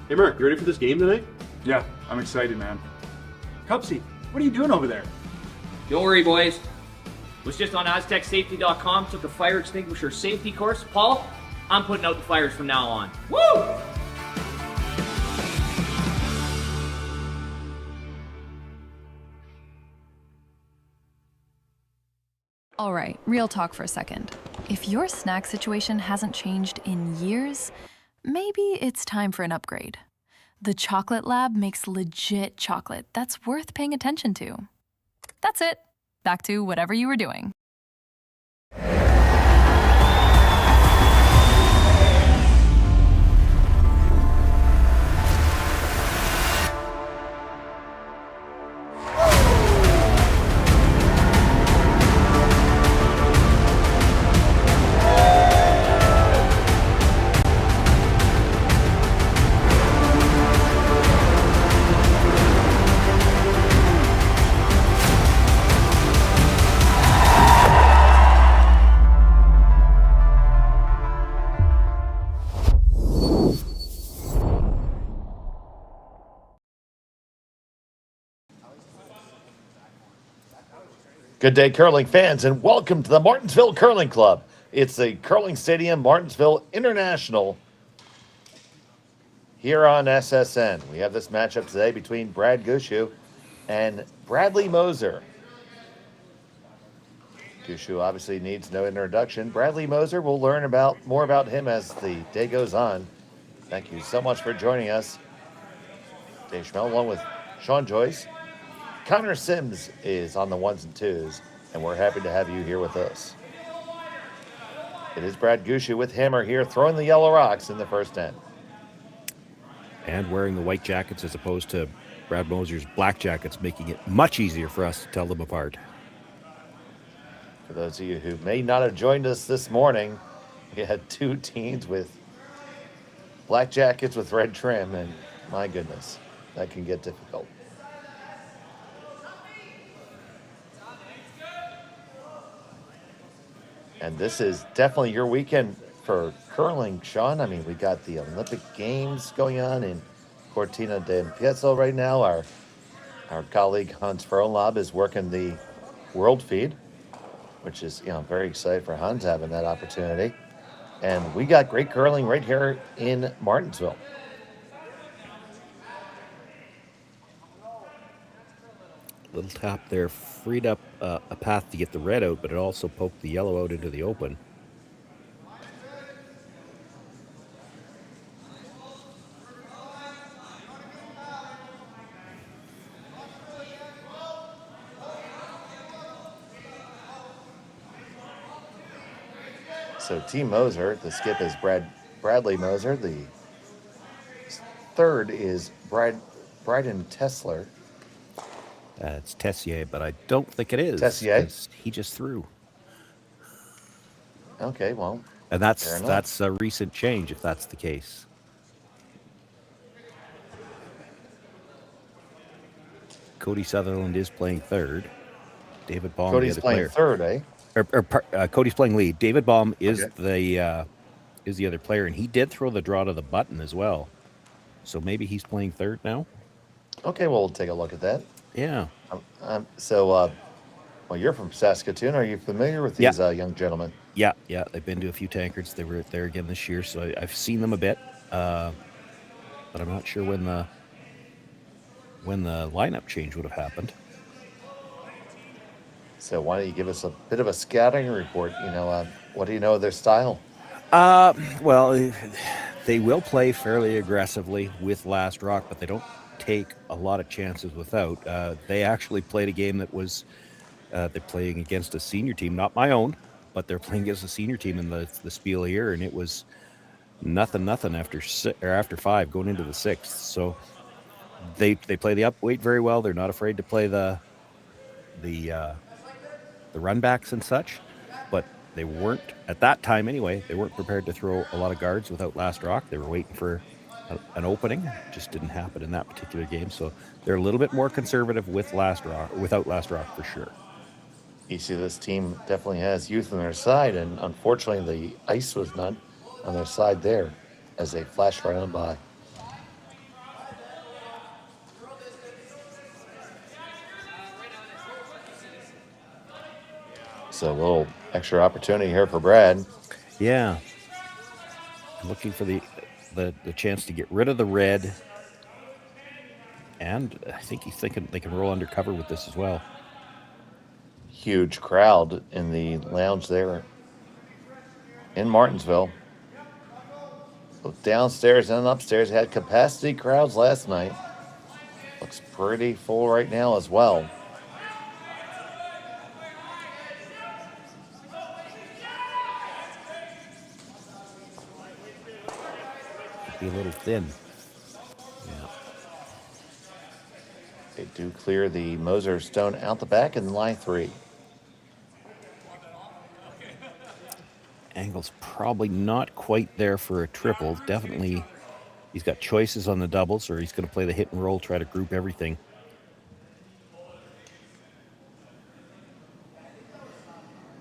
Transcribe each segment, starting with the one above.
Hey Mark, you ready for this game tonight? Yeah, I'm excited, man. Cupsy, what are you doing over there? Don't worry, boys. Was just on AztecSafety.com, took a fire extinguisher safety course. Paul, I'm putting out the fires from now on. Woo! All right, real talk for a second. If your snack situation hasn't changed in years, maybe it's time for an upgrade. The Chocolate Lab makes legit chocolate that's worth paying attention to. That's it. Back to whatever you were doing. Good day, curling fans, and welcome to the Martensville Curling Club. It's the Curling Stadium, Martensville International, here on SSN. We have this matchup today between Brad Gushue and Bradley Moser. Gushue obviously needs no introduction. Bradley Moser, we'll learn more about him as the day goes on. Thank you so much for joining us. Dave Schmel, along with Sean Joyce. Connor Sims is on the ones and twos, and we're happy to have you here with us. It is Brad Gushue with Hammer here, throwing the yellow rocks in the first end. And wearing the white jackets as opposed to Brad Moser's black jackets, making it much easier for us to tell them apart. For those of you who may not have joined us this morning, we had two teams with black jackets with red trim, and my goodness, that can get difficult. And this is definitely your weekend for curling, Sean. I mean, we got the Olympic Games going on in Cortina d'Ampezzo right now. Our colleague Hans Frohnlob is working the world feed, which is, very excited for Hans having that opportunity. And we got great curling right here in Martensville. Little tap there freed up a path to get the red out, but it also poked the yellow out into the open. So Team Moser, the skip is Bradley Moser. The third is Bryden Tessler. It's Tessier, but I don't think it is. Tessier? He just threw. Okay, well. And that's a recent change, if that's the case. Cody Sutherland is playing third. David Baum, Cody's the other playing player. third, eh? Cody's playing lead. David Baum is the other player, and he did throw the draw to the button as well. So maybe he's playing third now. Okay, well, we'll take a look at that. Yeah. So, you're from Saskatoon. Are you familiar with these young gentlemen? Yeah. They've been to a few tankards. They were there again this year, so I've seen them a bit. But I'm not sure when the lineup change would have happened. So why don't you give us a bit of a scouting report? What do you know of their style? Well, they will play fairly aggressively with last rock, but they don't take a lot of chances without. They actually played a game that was they're playing against a senior team, not my own, but they're playing against a senior team in the Spiel here, and it was nothing after five going into the sixth. So they play the up weight very well. They're not afraid to play the run backs and such, but they weren't at that time anyway. They weren't prepared to throw a lot of guards without last rock. They were waiting for an opening. It just didn't happen in that particular game. So they're a little bit more conservative without last rock for sure. You see, this team definitely has youth on their side, and unfortunately, the ice was not on their side there as they flashed right on by. So a little extra opportunity here for Brad. Yeah. Looking for the chance to get rid of the red. And I think he's thinking they can roll undercover with this as well. Huge crowd in the lounge there in Martensville. Both downstairs and upstairs had capacity crowds last night. Looks pretty full right now as well. Be a little thin. Yeah. They do clear the Moser stone out the back in line 3. Angle's probably not quite there for a triple. Definitely, he's got choices on the doubles, or he's going to play the hit and roll, try to group everything.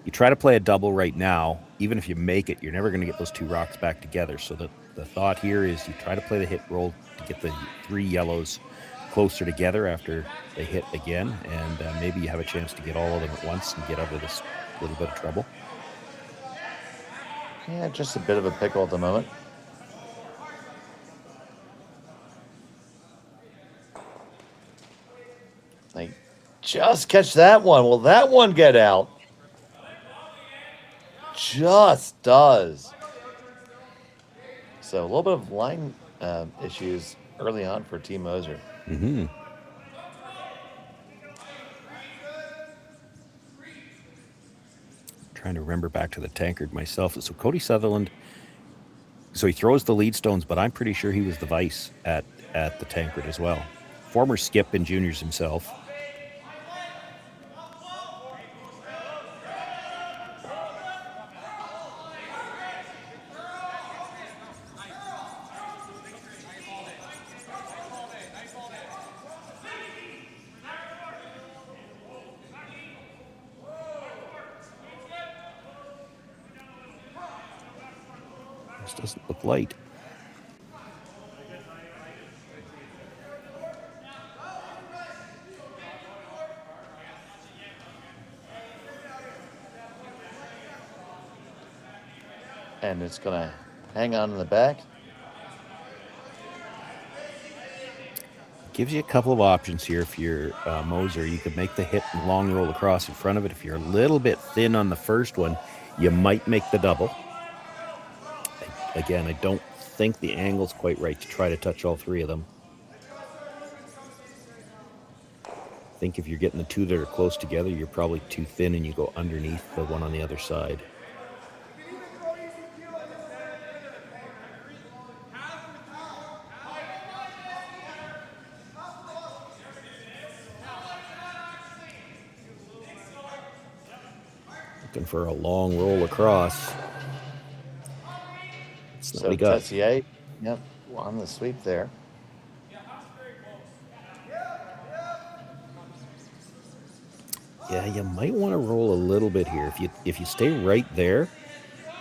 You try to play a double right now, even if you make it, you're never going to get those 2 rocks back together. So the thought here is you try to play the hit roll to get the 3 yellows closer together after they hit again, and maybe you have a chance to get all of them at once and get out of this little bit of trouble. Yeah, just a bit of a pickle at the moment. They just catch that one. Will that one get out? Just does. So a little bit of line issues early on for Team Moser. Mm-hmm. Trying to remember back to the tankard myself. So Cody Sutherland, so he throws the lead stones, but I'm pretty sure he was the vice at the tankard as well. Former skip in juniors himself. This doesn't look light. And it's going to hang on in the back. Gives you a couple of options here. If you're Moser, you could make the hit and long roll across in front of it. If you're a little bit thin on the first one, you might make the double. Again, I don't think the angle's quite right to try to touch all 3 of them. I think if you're getting the 2 that are close together, you're probably too thin and you go underneath the one on the other side. Looking for a long roll across. So Tessier, yep, on the sweep there. Yeah, you might want to roll a little bit here. If you stay right there,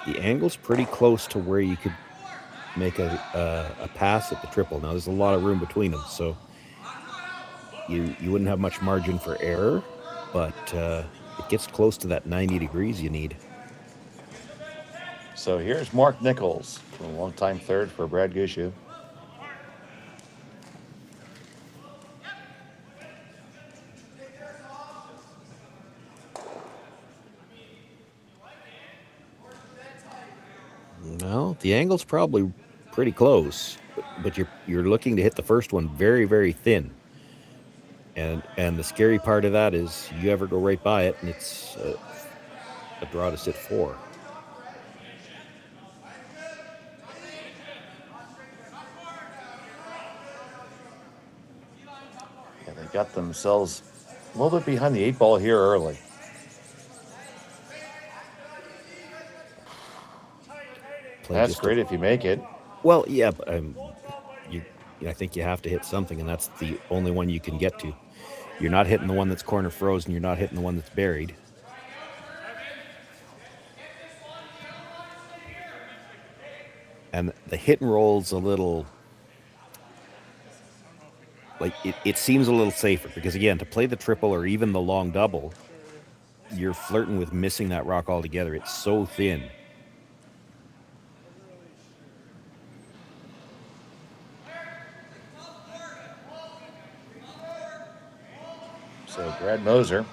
the angle's pretty close to where you could make a pass at the triple. Now there's a lot of room between them, so you wouldn't have much margin for error, but it gets close to that 90 degrees you need. So here's Mark Nichols, a long-time third for Brad Gushue. Well, the angle's probably pretty close, but you're looking to hit the first one very, very thin. And the scary part of that is you ever go right by it, and it's a draw to sit 4. Yeah, they got themselves a little bit behind the 8 ball here early. That's great if you make it. Well, yeah, but I think you have to hit something, and that's the only one you can get to. You're not hitting the one that's corner frozen. You're not hitting the one that's buried. And the hit and roll's a little, like, it seems a little safer because, again, to play the triple or even the long double, you're flirting with missing that rock altogether. It's so thin. So Brad Moser.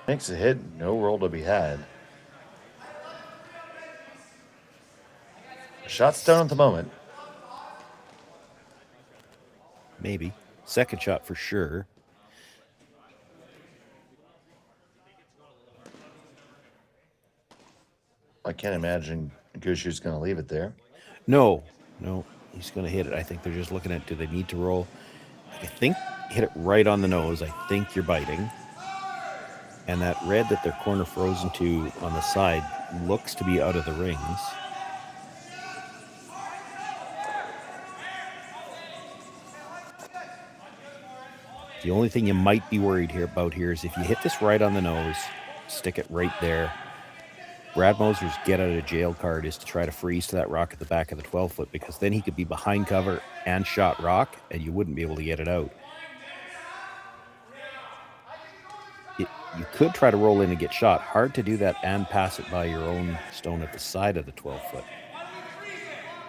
Makes a hit, no roll to be had. Shot's down at the moment. Maybe. Second shot for sure. I can't imagine Gushue's going to leave it there. No, he's going to hit it. I think they're just looking at, do they need to roll? I think hit it right on the nose. I think you're biting. And that red that they're corner frozen to on the side looks to be out of the rings. The only thing you might be worried about here is if you hit this right on the nose, stick it right there. Brad Moser's get out of jail card is to try to freeze to that rock at the back of the 12-foot, because then he could be behind cover and shot rock, and you wouldn't be able to get it out. You could try to roll in and get shot. Hard to do that and pass it by your own stone at the side of the 12-foot.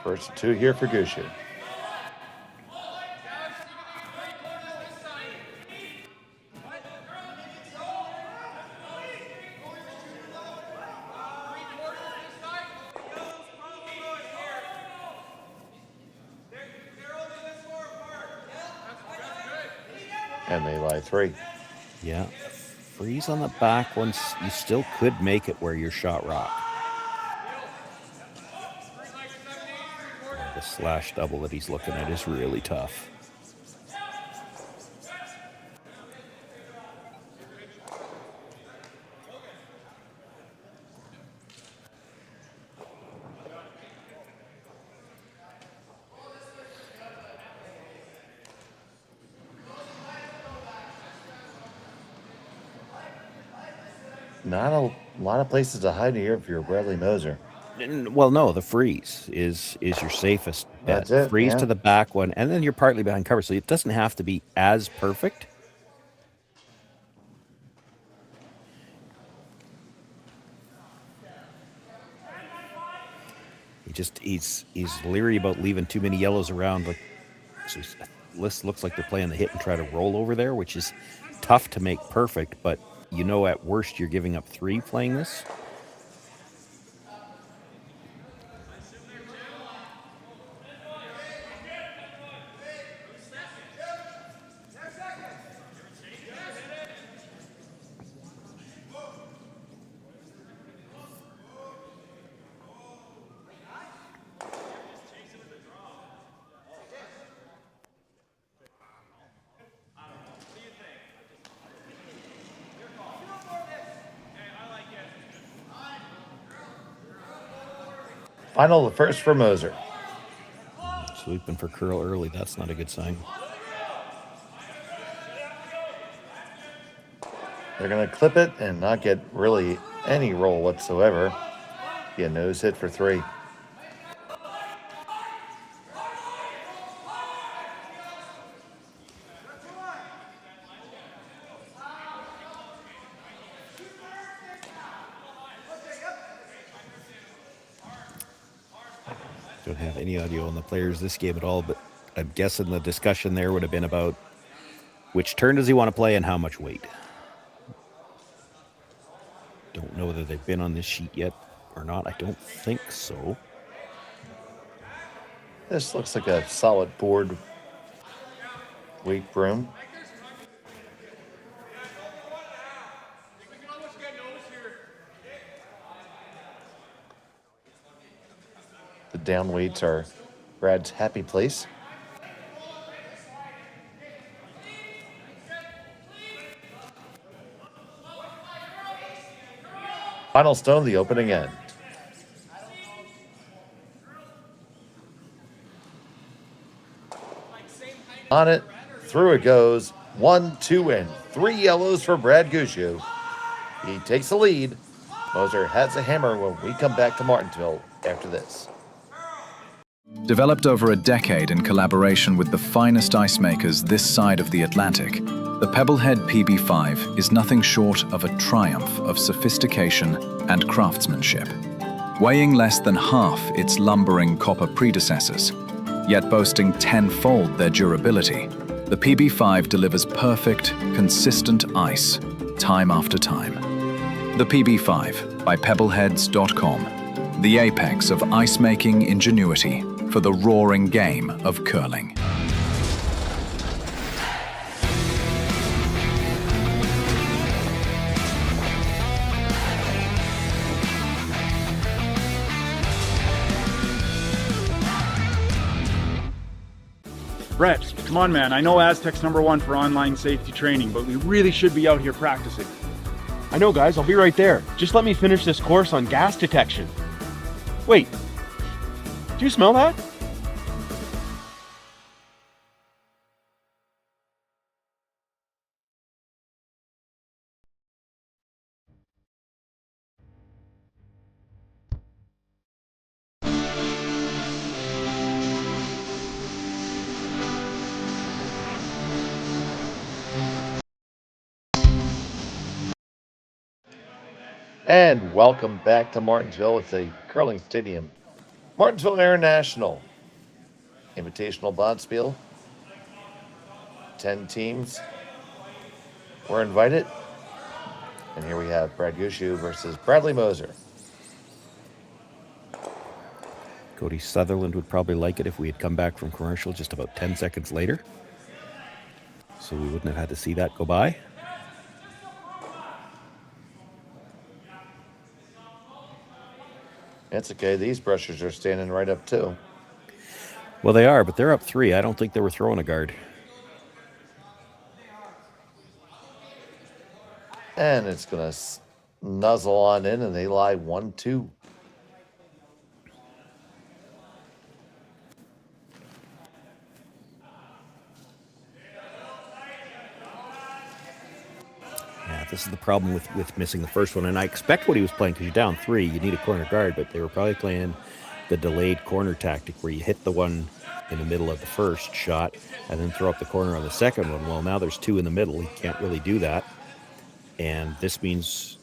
First and 2 here for Gushue. And they lie 3. Yeah. Freeze on the back once. You still could make it where you're shot rock. The slash double that he's looking at is really tough. Not a lot of places to hide here if you're Bradley Moser. Well, no, the freeze is your safest bet. That's it, Freeze yeah. to the back one, and then you're partly behind cover, so it doesn't have to be as perfect. He's leery about leaving too many yellows around. Like, so this looks like they're playing the hit and try to roll over there, which is tough to make perfect, but you know at worst you're giving up 3 playing this. Final the first for Moser. Sweeping for curl early, that's not a good sign. They're going to clip it and not get really any roll whatsoever. Get a nose hit for 3. Don't have any audio on the players this game at all, but I'm guessing the discussion there would have been about which turn does he want to play and how much weight. Don't know whether they've been on this sheet yet or not. I don't think so. This looks like a solid board weight broom. The down weights are Brad's happy place. Final stone of the opening end. On it, through it goes. 1, 2, and 3 yellows for Brad Gushue. He takes the lead. Moser has a hammer when we come back to Martensville after this. Developed over a decade in collaboration with the finest ice makers this side of the Atlantic, the Pebblehead PB5 is nothing short of a triumph of sophistication and craftsmanship. Weighing less than half its lumbering copper predecessors, yet boasting tenfold their durability, the PB5 delivers perfect, consistent ice, time after time. The PB5 by Pebbleheads.com, the apex of ice-making ingenuity for the roaring game of curling. Brett, come on, man. I know Aztec's #1 for online safety training, but we really should be out here practicing. I know, guys. I'll be right there. Just let me finish this course on gas detection. Wait. Do you smell that? And welcome back to Martensville. It's a curling stadium. Martensville International Invitational Bonspiel. 10 teams were invited. And here we have Brad Gushue versus Bradley Moser. Cody Sutherland would probably like it if we had come back from commercial just about 10 seconds later. So we wouldn't have had to see that go by. That's okay. These brushers are standing right up too. Well, they are, but they're up 3. I don't think they were throwing a guard. And it's going to nuzzle on in, and they lie 1-2. Yeah, this is the problem with missing the first one. And I expect what he was playing, because you're down 3, you need a corner guard, but they were probably playing the delayed corner tactic where you hit the one in the middle of the first shot and then throw up the corner on the second one. Well, now there's 2 in the middle. He can't really do that. And this means,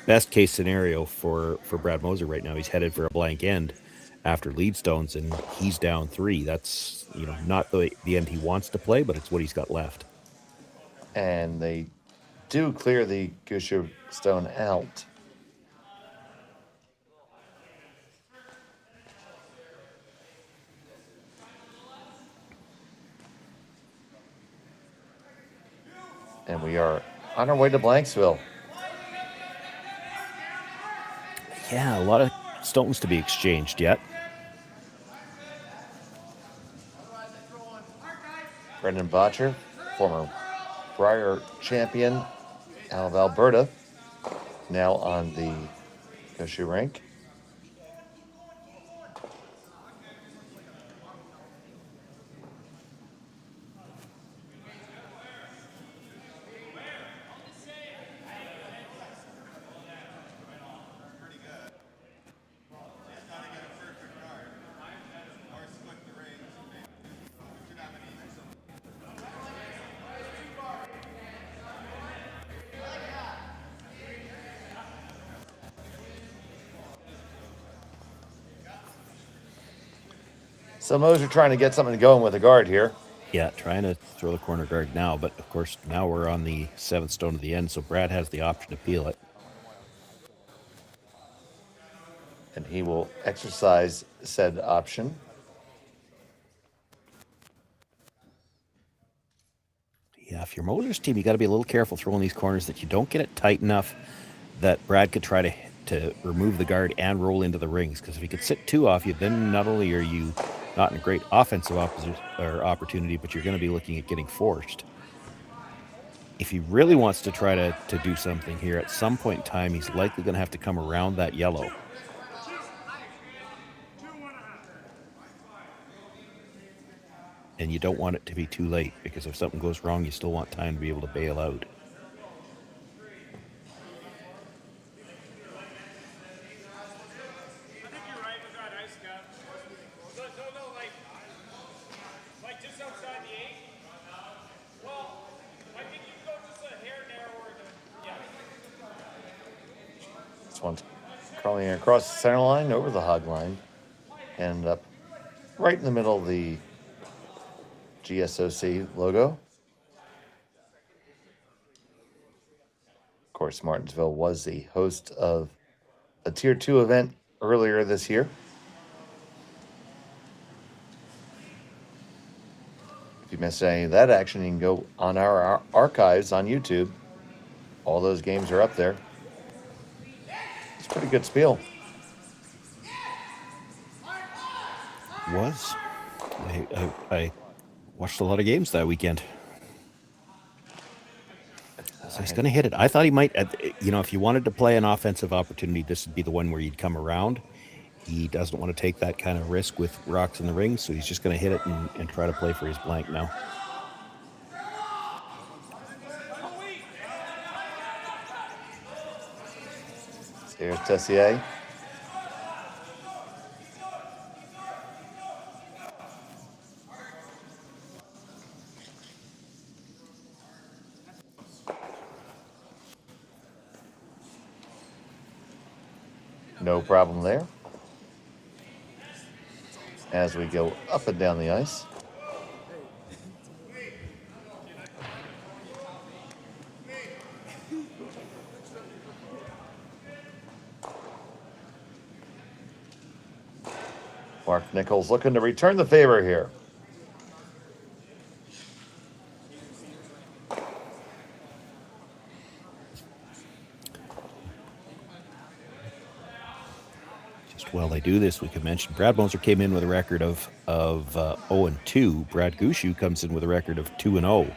best case scenario for Brad Moser right now, he's headed for a blank end after lead stones, and he's down 3. That's, not the end he wants to play, but it's what he's got left. And they do clear the Gushue stone out. And we are on our way to Blanksville. Yeah, a lot of stones to be exchanged yet. Brendan Botcher, former Brier champion out of Alberta, now on the Gushue rink. So Moser trying to get something going with the guard here. Yeah, trying to throw the corner guard now, but of course now we're on the 7th stone of the end, so Brad has the option to peel it. And he will exercise said option. Yeah, if you're Moser's team, you got to be a little careful throwing these corners that you don't get it tight enough that Brad could try to remove the guard and roll into the rings. Because if he could sit 2 off you, then not only are you not in a great offensive opportunity, but you're going to be looking at getting forced. If he really wants to try to do something here, at some point in time, he's likely going to have to come around that yellow. and you don't want it to be too late, because if something goes wrong, you still want time to be able to bail out. This one's crawling across the center line, over the hog line, and up right in the middle of the GSOC logo. Of course, Martensville was the host of a Tier 2 event earlier this year. If you missed any of that action, you can go on our archives on YouTube. All those games are up there. It's a pretty good spiel. Was. I watched a lot of games that weekend. So he's going to hit it. I thought he might, if you wanted to play an offensive opportunity, this would be the one where you'd come around. He doesn't want to take that kind of risk with rocks in the ring, so he's just going to hit it and try to play for his blank now. Here's Tessier. No problem there. As we go up and down the ice. Mark Nichols looking to return the favor here. While they do this, we could mention Brad Moser came in with a record of 0-2. Brad Gushue comes in with a record of 2-0.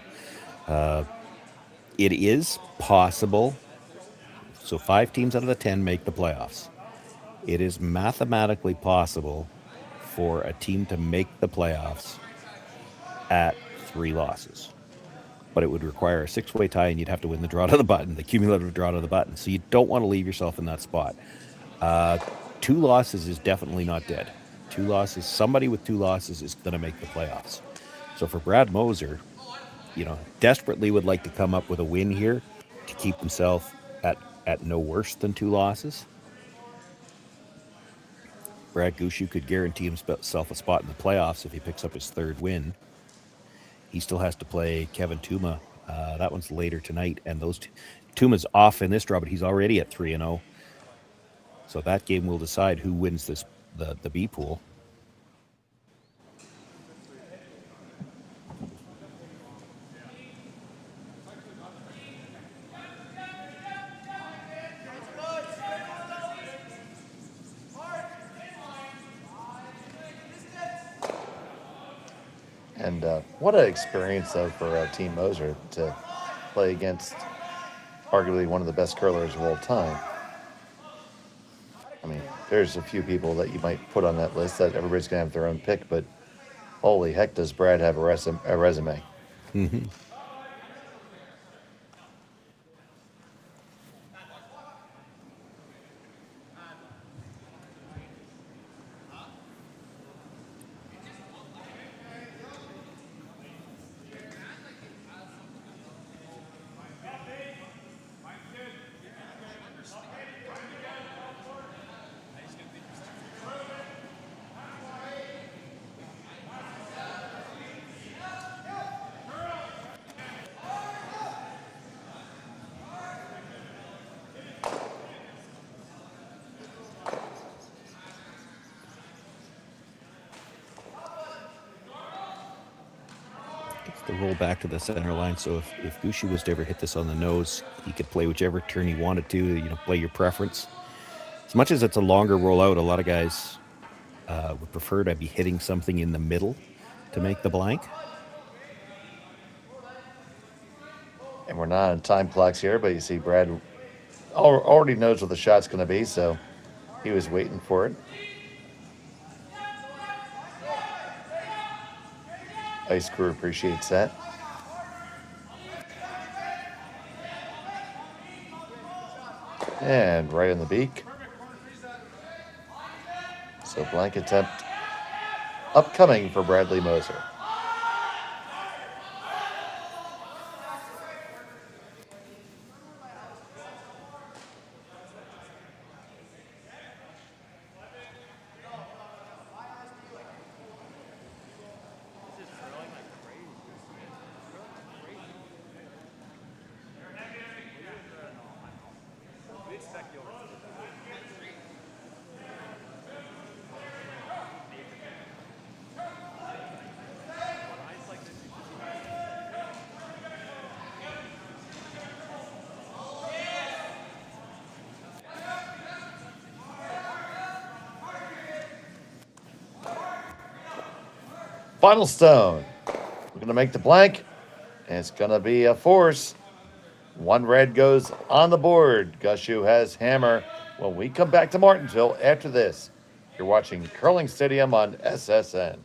It is possible. So 5 teams out of the 10 make the playoffs. It is mathematically possible for a team to make the playoffs at 3 losses. But it would require a 6-way tie, and you'd have to win the draw to the button, the cumulative draw to the button. So you don't want to leave yourself in that spot. 2 losses is definitely not dead. 2 losses, somebody with 2 losses is going to make the playoffs. So for Brad Moser, desperately would like to come up with a win here to keep himself at no worse than 2 losses. Brad Gushue could guarantee himself a spot in the playoffs if he picks up his 3rd win. He still has to play Kevin Tuma. That one's later tonight, and Tuma's off in this draw, but he's already at 3-0. So that game will decide who wins the B pool. And what an experience, though, for Team Moser to play against arguably one of the best curlers of all time. I mean, there's a few people that you might put on that list that everybody's going to have their own pick, but holy heck does Brad have a resume. Mm-hmm. The roll back to the center line, so if Gushue was to ever hit this on the nose, he could play whichever turn he wanted to, play your preference. As much as it's a longer rollout, a lot of guys would prefer to be hitting something in the middle to make the blank. And we're not on time clocks here, but you see Brad already knows what the shot's going to be, so he was waiting for it. Ice crew appreciates that. And right on the beak. So blank attempt upcoming for Bradley Moser. Final stone. We're going to make the blank, and it's going to be a force. One red goes on the board. Gushue has hammer. When we come back to Martensville after this, you're watching Curling Stadium on SSN.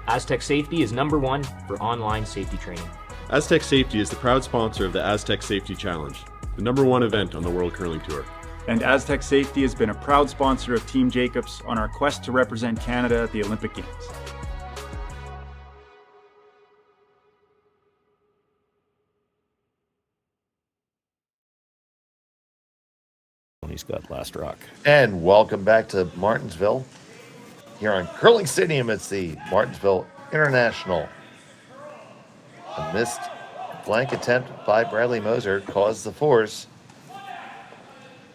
Aztec Safety is #1 for online safety training. Aztec Safety is the proud sponsor of the Aztec Safety Challenge, the #1 event on the World Curling Tour. And Aztec Safety has been a proud sponsor of Team Jacobs on our quest to represent Canada at the Olympic Games. He's got last rock. And welcome back to Martensville. Here on Curling Stadium, it's the Martensville International. A missed blank attempt by Bradley Moser caused the force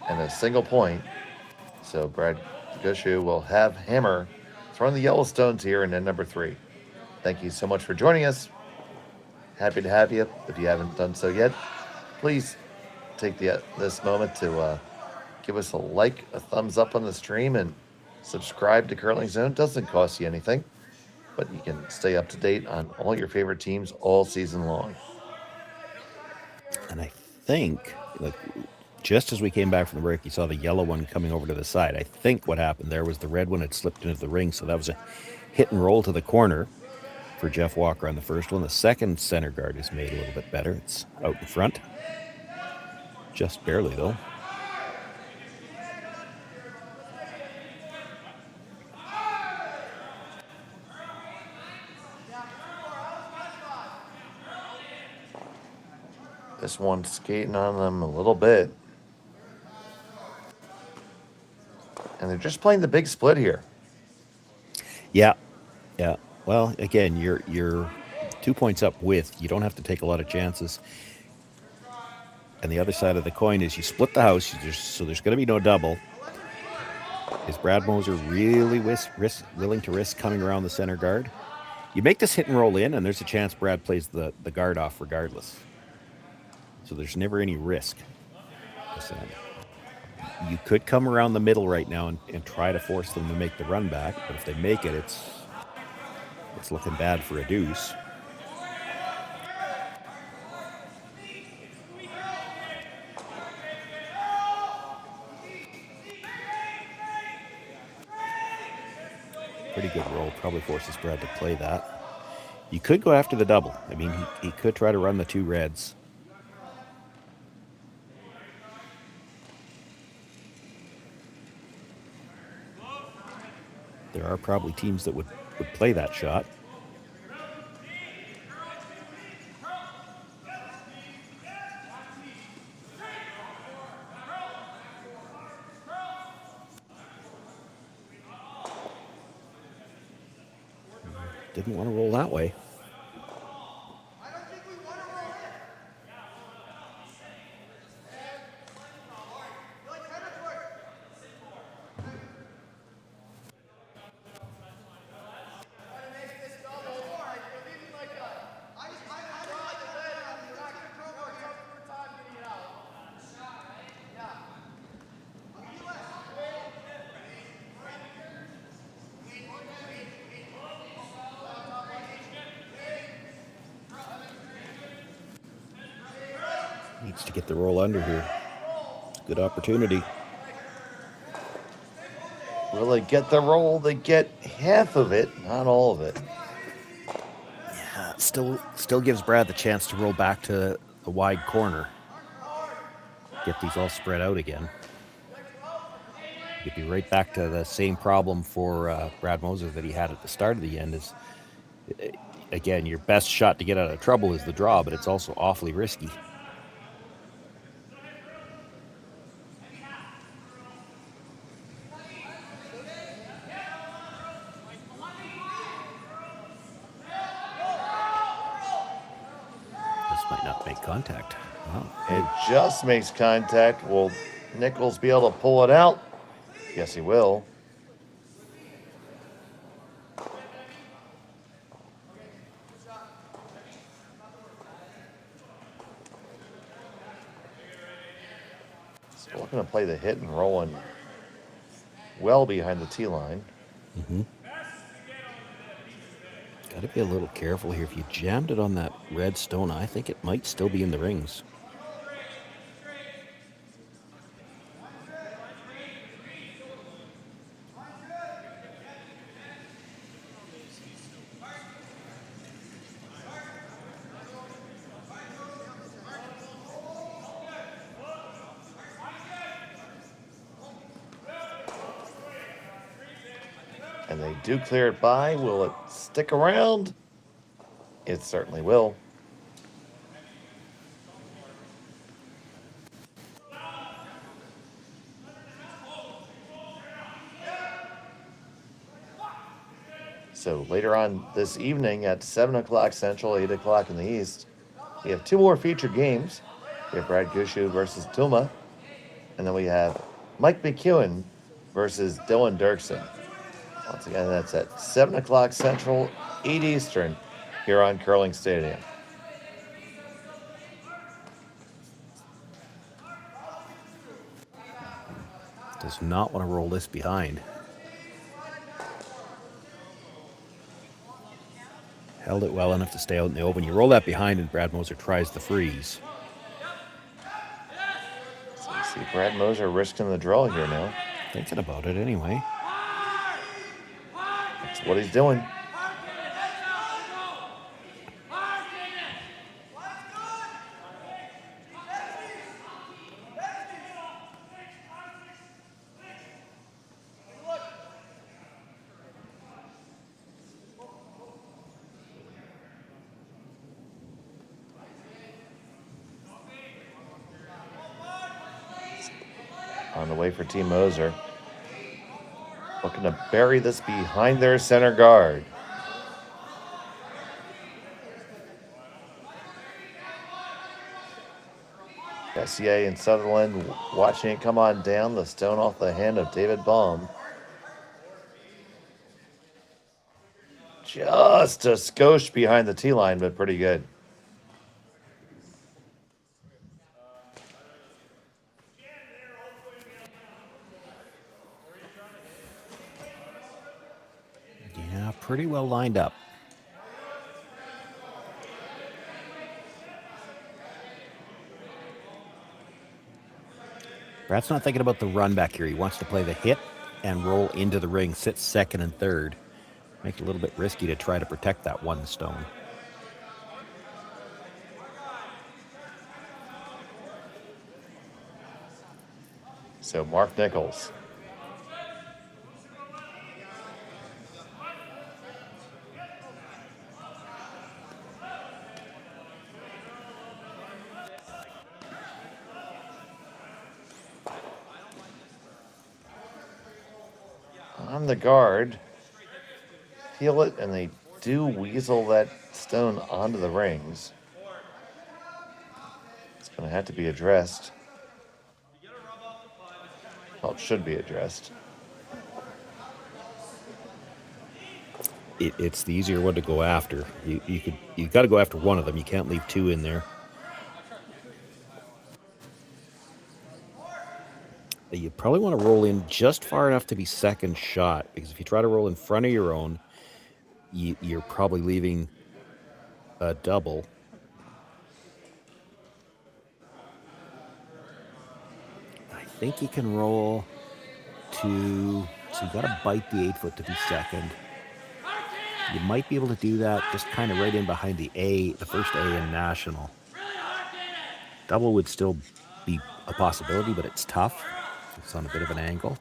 and a single point. So Brad Gushue will have hammer throwing the Yellowstones here in end number 3. Thank you so much for joining us. Happy to have you. If you haven't done so yet, please take this moment to give us a like, a thumbs up on the stream, and subscribe to Curling Zone. Doesn't cost you anything, but you can stay up to date on all your favorite teams all season long. And I think, like, just as we came back from the break, you saw the yellow one coming over to the side. I think what happened there was the red one had slipped into the ring, so that was a hit and roll to the corner for Jeff Walker on the first one. The second center guard is made a little bit better. It's out in front. Just barely, though. This one's skating on them a little bit. And they're just playing the big split here. Yeah. Well, again, you're 2 points up with. You don't have to take a lot of chances. And the other side of the coin is you split the house, so there's going to be no double. Is Brad Moser really willing to risk coming around the center guard? You make this hit and roll in, and there's a chance Brad plays the guard off regardless. So there's never any risk. You could come around the middle right now and try to force them to make the run back, but if they make it, it's looking bad for a deuce. Pretty good roll. Probably forces Brad to play that. You could go after the double. I mean, he could try to run the two reds. There are probably teams that would play that shot. Didn't want to roll that way. Needs to get the roll under here. It's a good opportunity. Will they get the roll? They get half of it, not all of it. Yeah, still gives Brad the chance to roll back to the wide corner. Get these all spread out again. You'd be right back to the same problem for Brad Moser that he had at the start of the end. Is again, your best shot to get out of trouble is the draw, but it's also awfully risky. Might not make contact. Wow. It just makes contact. Will Nichols be able to pull it out? Yes, he will. Still going to play the hit and rolling well behind the tee line. Mm-hmm. Got to be a little careful here. If you jammed it on that red stone, I think it might still be in the rings. And they do clear it by. Will it stick around? It certainly will. So later on this evening at 7 o'clock Central, 8 o'clock in the East, we have two more featured games. We have Brad Gushue versus Tuma. And then we have Mike McEwen versus Dylan Dirksen. Once again, that's at 7 o'clock Central, 8 Eastern, here on Curling Stadium. Does not want to roll this behind. Held it well enough to stay out in the open. You roll that behind and Brad Moser tries the freeze. So you see Brad Moser risking the draw here now. Thinking about it anyway. That's what he's doing. On the way for Team Moser. Looking to bury this behind their center guard. Messier and Sutherland watching it come on down. The stone off the hand of David Baum. Just a skosh behind the tee line, but pretty good. Yeah, pretty well lined up. Brad's not thinking about the run back here. He wants to play the hit and roll into the ring, sit second and third. Make it a little bit risky to try to protect that one stone. So Mark Nichols. on the guard. Peel it, and they do weasel that stone onto the rings. It's going to have to be addressed. Well, it should be addressed. It's the easier one to go after. You got to go after one of them. You can't leave two in there. You probably want to roll in just far enough to be second shot, because if you try to roll in front of your own, you're probably leaving a double. I think you can roll to, so you got to bite the 8-foot to be second. You might be able to do that just kind of right in behind the first A in National. Double would still be a possibility, but it's tough. It's on a bit of an angle.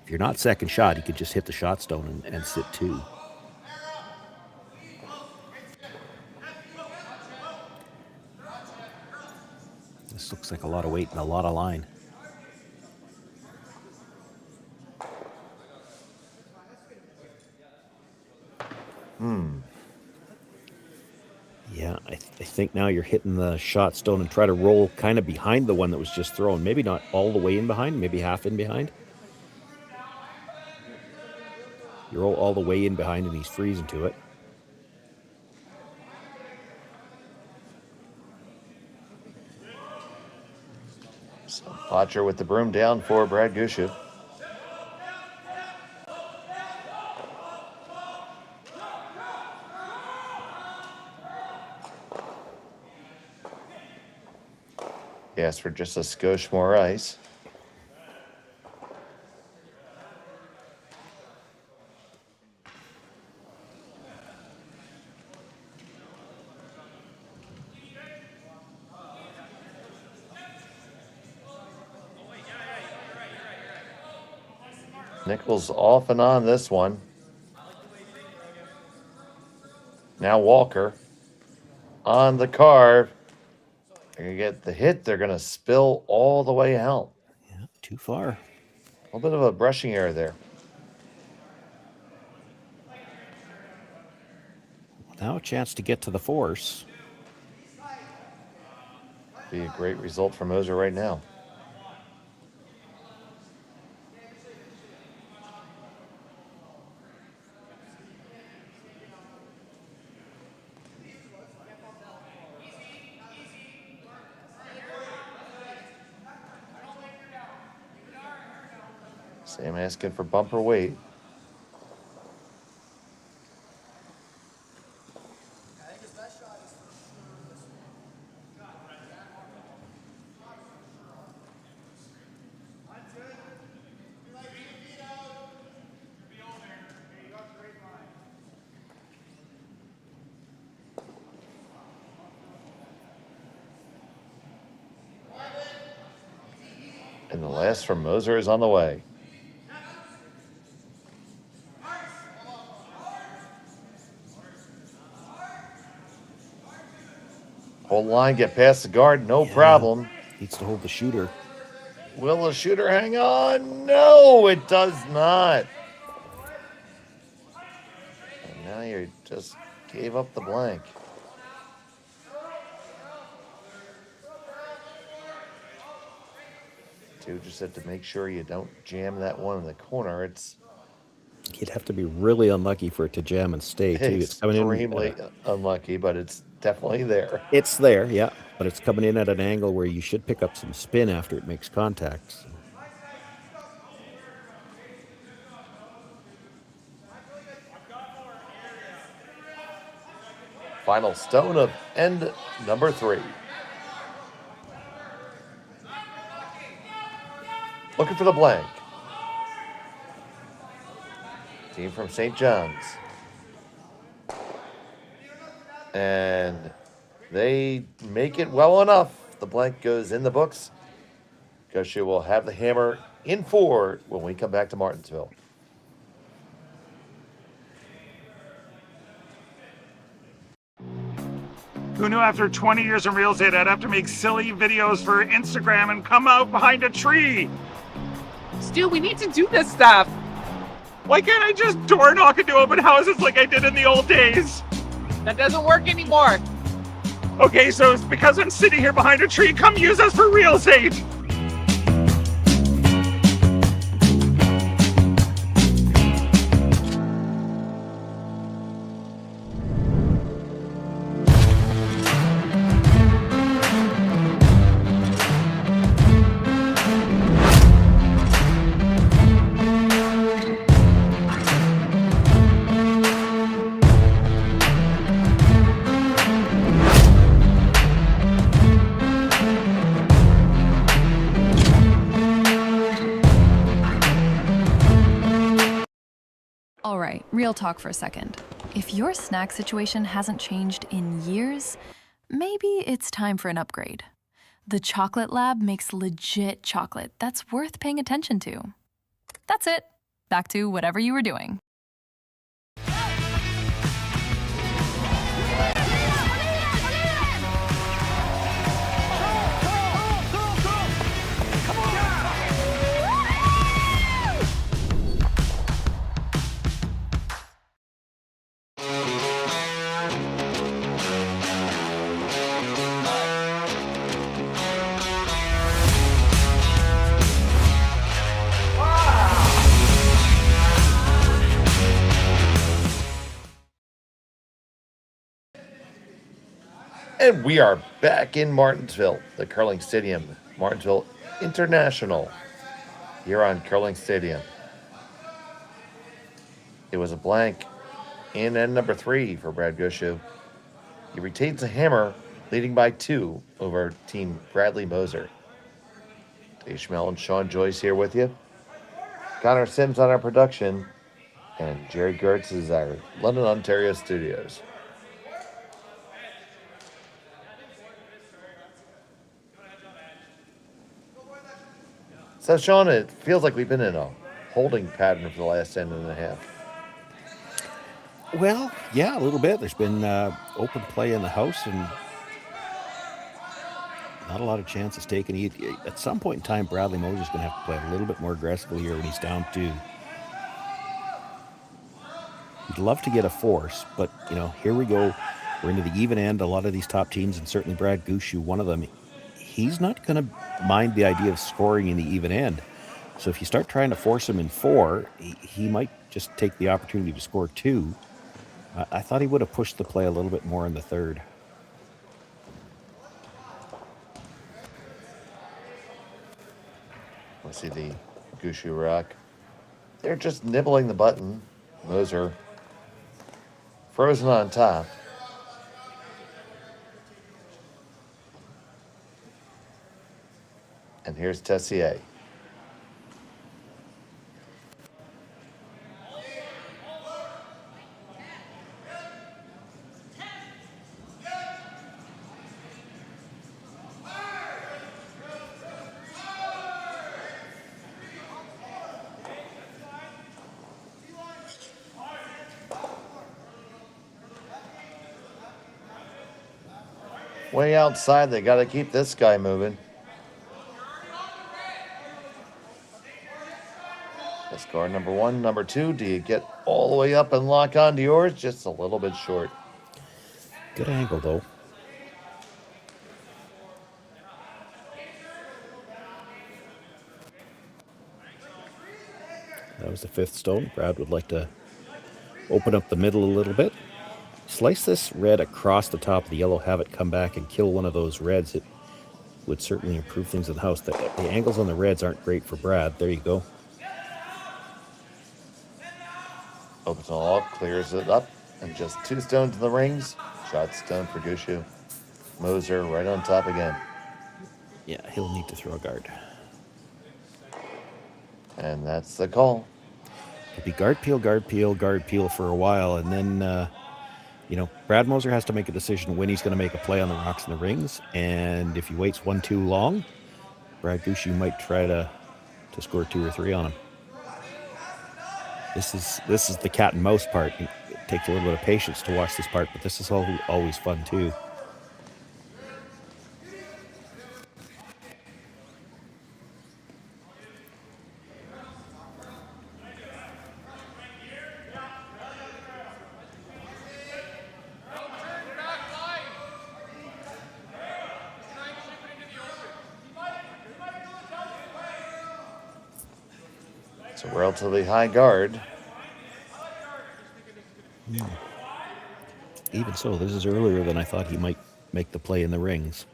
If you're not second shot, you could just hit the shot stone and sit two. This looks like a lot of weight and a lot of line. Yeah, I think now you're hitting the shot stone and try to roll kind of behind the one that was just thrown. Maybe not all the way in behind, maybe half in behind. You roll all the way in behind and he's freezing to it. So Potcher with the broom down for Brad Gushue. He asked for just a skosh more ice. Nichols off and on this one. Now Walker on the carve. They're going to get the hit. They're going to spill all the way out. Yeah, too far. A little bit of a brushing error there. Now a chance to get to the force. Be a great result for Moser right now. Sam asking for bumper weight. And the last from Moser is on the way. Hold line, get past the guard, no problem. Needs to hold the shooter. Will the shooter hang on? No, it does not. And now you just gave up the blank. You just have to make sure you don't jam that one in the corner. You'd have to be really unlucky for it to jam and stay, too. It's extremely unlucky, but it's definitely there. It's there, yeah. But it's coming in at an angle where you should pick up some spin after it makes contact. So. Final stone of end number 3. Looking for the blank. Team from St. John's. And they make it well enough. The blank goes in the books. Gushue will have the hammer in 4 when we come back to Martensville. Who knew after 20 years in real estate I'd have to make silly videos for Instagram and come out behind a tree? Stu, we need to do this stuff. Why can't I just door knock into open houses like I did in the old days? That doesn't work anymore. Okay, so it's because I'm sitting here behind a tree. Come use us for real estate. All right, real talk for a second. If your snack situation hasn't changed in years, maybe it's time for an upgrade. The Chocolate Lab makes legit chocolate that's worth paying attention to. That's it. Back to whatever you were doing. And we are back in Martensville, the curling stadium, Martensville International, here on Curling Stadium. It was a blank in end number 3 for Brad Gushue. He retains a hammer, leading by 2 over Team Bradley Moser. Dave Schmel and Sean Joyce here with you. Connor Sims on our production, and Jerry Gertz is our London, Ontario studios. So, Sean, it feels like we've been in a holding pattern for the last 10 and a half. Well, yeah, a little bit. There's been open play in the house and not a lot of chances taken. At some point in time, Bradley Moser's going to have to play a little bit more aggressively here when he's down 2. He'd love to get a force, but, here we go. We're into the even end. A lot of these top teams, and certainly Brad Gushue, one of them, he's not going to mind the idea of scoring in the even end. So if you start trying to force him in 4, he might just take the opportunity to score 2. I thought he would have pushed the play a little bit more in the 3rd. We'll see the Gushue rock. They're just nibbling the button. Moser frozen on top. And here's Tessier. Way outside, they got to keep this guy moving. Score number 1, number 2. Do you get all the way up and lock onto yours? Just a little bit short. Good angle, though. That was the 5th stone. Brad would like to open up the middle a little bit. Slice this red across the top of the yellow, have it come back and kill one of those reds. It would certainly improve things in the house. The angles on the reds aren't great for Brad. There you go. Opens it all up, clears it up, and just 2 stones in the rings. Shot stone for Gushue. Moser right on top again. Yeah, he'll need to throw a guard. And that's the call. It'll be guard peel for a while, and then, Brad Moser has to make a decision when he's going to make a play on the rocks and the rings, and if he waits 1 too long, Brad Gushue might try to score 2 or 3 on him. This is the cat and mouse part. It takes a little bit of patience to watch this part, but this is always fun too. It's a relatively high guard. Even so, this is earlier than I thought he might make the play in the rings.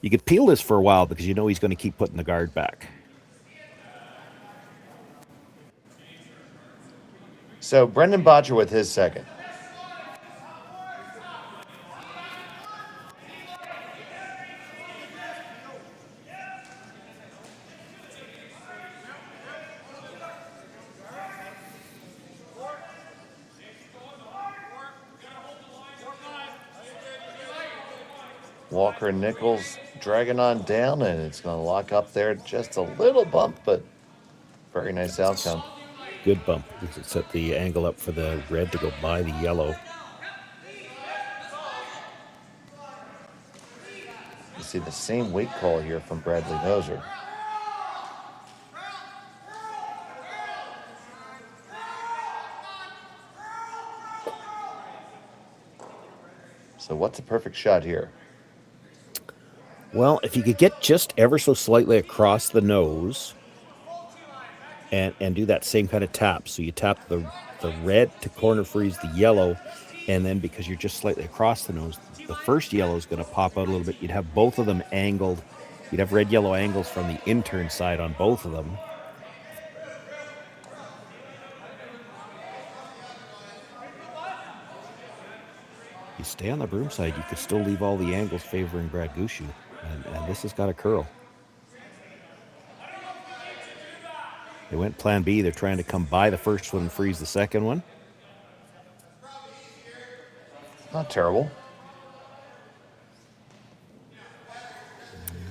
You could peel this for a while because you know he's going to keep putting the guard back. So Brendan Botcher with his second. Walker and Nichols dragging on down, and it's going to lock up there. Just a little bump, but very nice outcome. Good bump. It set the angle up for the red to go by the yellow. You see the same weight call here from Bradley Moser. So what's a perfect shot here? Well, if you could get just ever so slightly across the nose and do that same kind of tap. So you tap the red to corner freeze the yellow, and then because you're just slightly across the nose, the first yellow is going to pop out a little bit. You'd have both of them angled. You'd have red-yellow angles from the intern side on both of them. You stay on the broom side, you could still leave all the angles favoring Brad Gushue, and this has got a curl. They went plan B. They're trying to come by the first one and freeze the second one. Not terrible.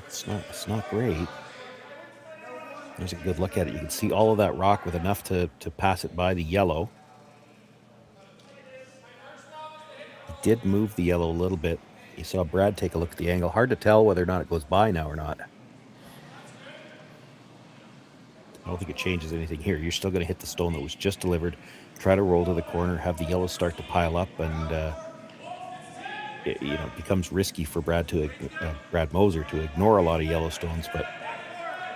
It's not great. There's a good look at it. You can see all of that rock with enough to pass it by the yellow. He did move the yellow a little bit. You saw Brad take a look at the angle. Hard to tell whether or not it goes by now or not. I don't think it changes anything here. You're still going to hit the stone that was just delivered, try to roll to the corner, have the yellows start to pile up, and it becomes risky for Brad Moser to ignore a lot of yellow stones, but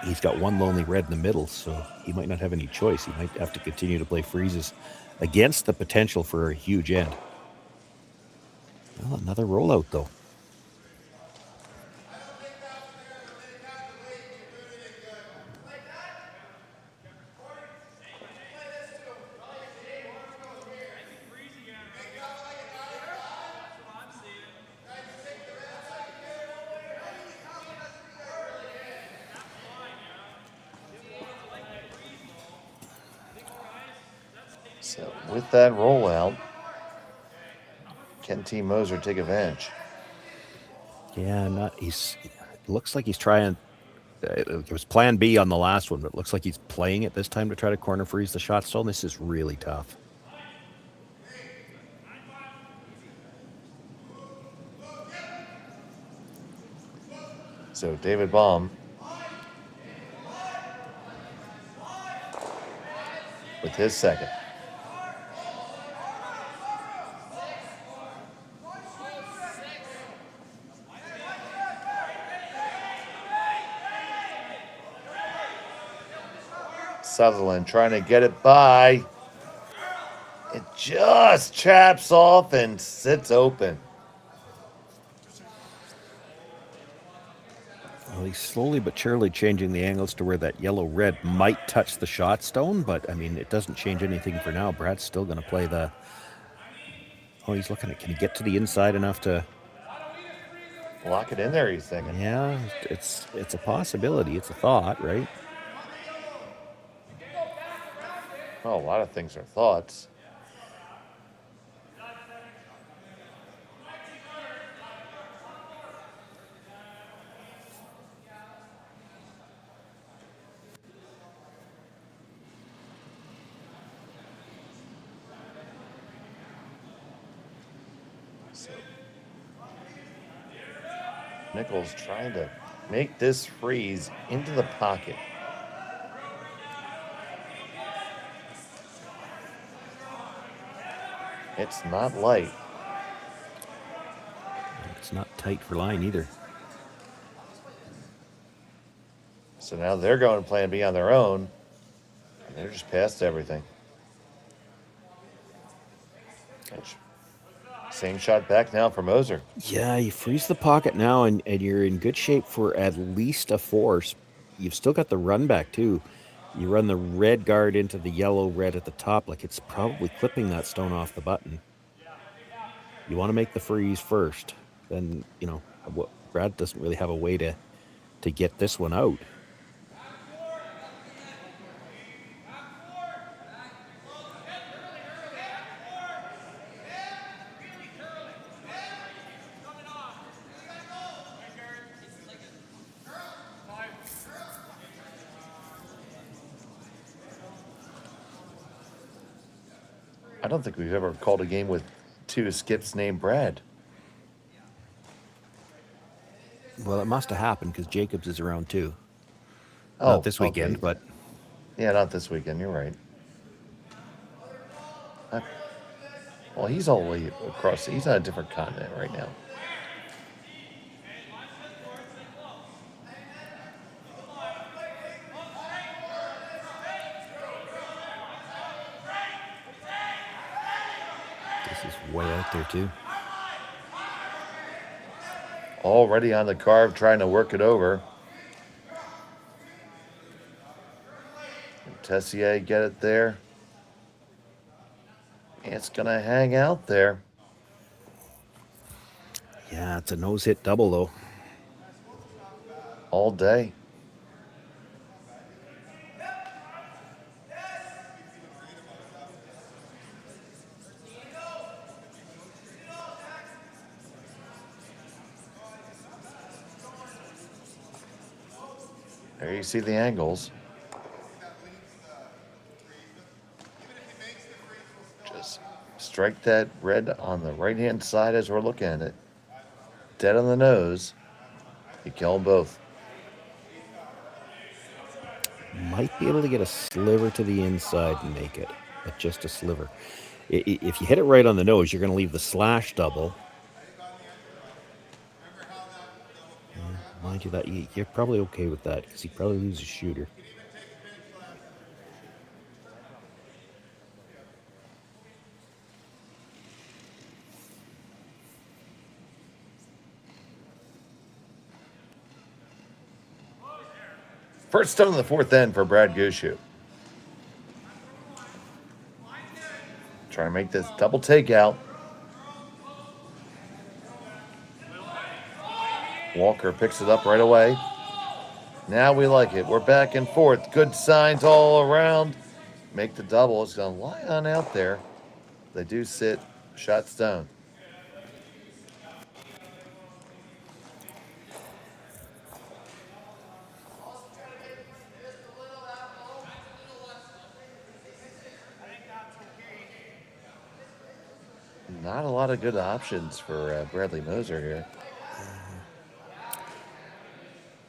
he's got one lonely red in the middle, so he might not have any choice. He might have to continue to play freezes against the potential for a huge end. Well, another rollout, though. So with that rollout, can Team Moser take advantage? Yeah, it looks like he's trying. It was plan B on the last one, but it looks like he's playing it this time to try to corner freeze the shot stone. This is really tough. So David Baum with his second. Sutherland trying to get it by. It just chaps off and sits open. Well, he's slowly but surely changing the angles to where that yellow-red might touch the shot stone, but, I mean, it doesn't change anything for now. Brad's still going to play the... Oh, he's looking at... Can he get to the inside enough to... Lock it in there, he's thinking. Yeah, it's a possibility. It's a thought, right? Oh, a lot of things are thoughts. So, Nichols trying to make this freeze into the pocket. It's not light. It's not tight for line either. So now they're going plan B on their own. They're just past everything. Same shot back now for Moser. Yeah, you freeze the pocket now, and you're in good shape for at least a force. You've still got the run back, too. You run the red guard into the yellow red at the top, like it's probably clipping that stone off the button. You want to make the freeze first. Then, Brad doesn't really have a way to get this one out. I don't think we've ever called a game with two skips named Brad. Well, it must have happened because Jacobs is around too. Oh, Not this weekend, okay. but Yeah, not this weekend. You're right. Well, he's all the way across. He's on a different continent right now. this is way out there too. Already on the carve, trying to work it over. Tessier get it there. It's gonna hang out there. Yeah, it's a nose hit double though. All day. There you see the angles. Just strike that red on the right-hand side as we're looking at it. Dead on the nose. You kill them both. Might be able to get a sliver to the inside and make it, but just a sliver. If you hit it right on the nose, you're going to leave the slash double. Mind you, that you're probably okay with that because he probably loses a shooter. First stone in the fourth end for Brad Gushue. Trying to make this double takeout. Walker picks it up right away. Now we like it. We're back and forth. Good signs all around. Make the double. It's going to lie on out there. They do sit shot stone. Not a lot of good options for Bradley Moser here.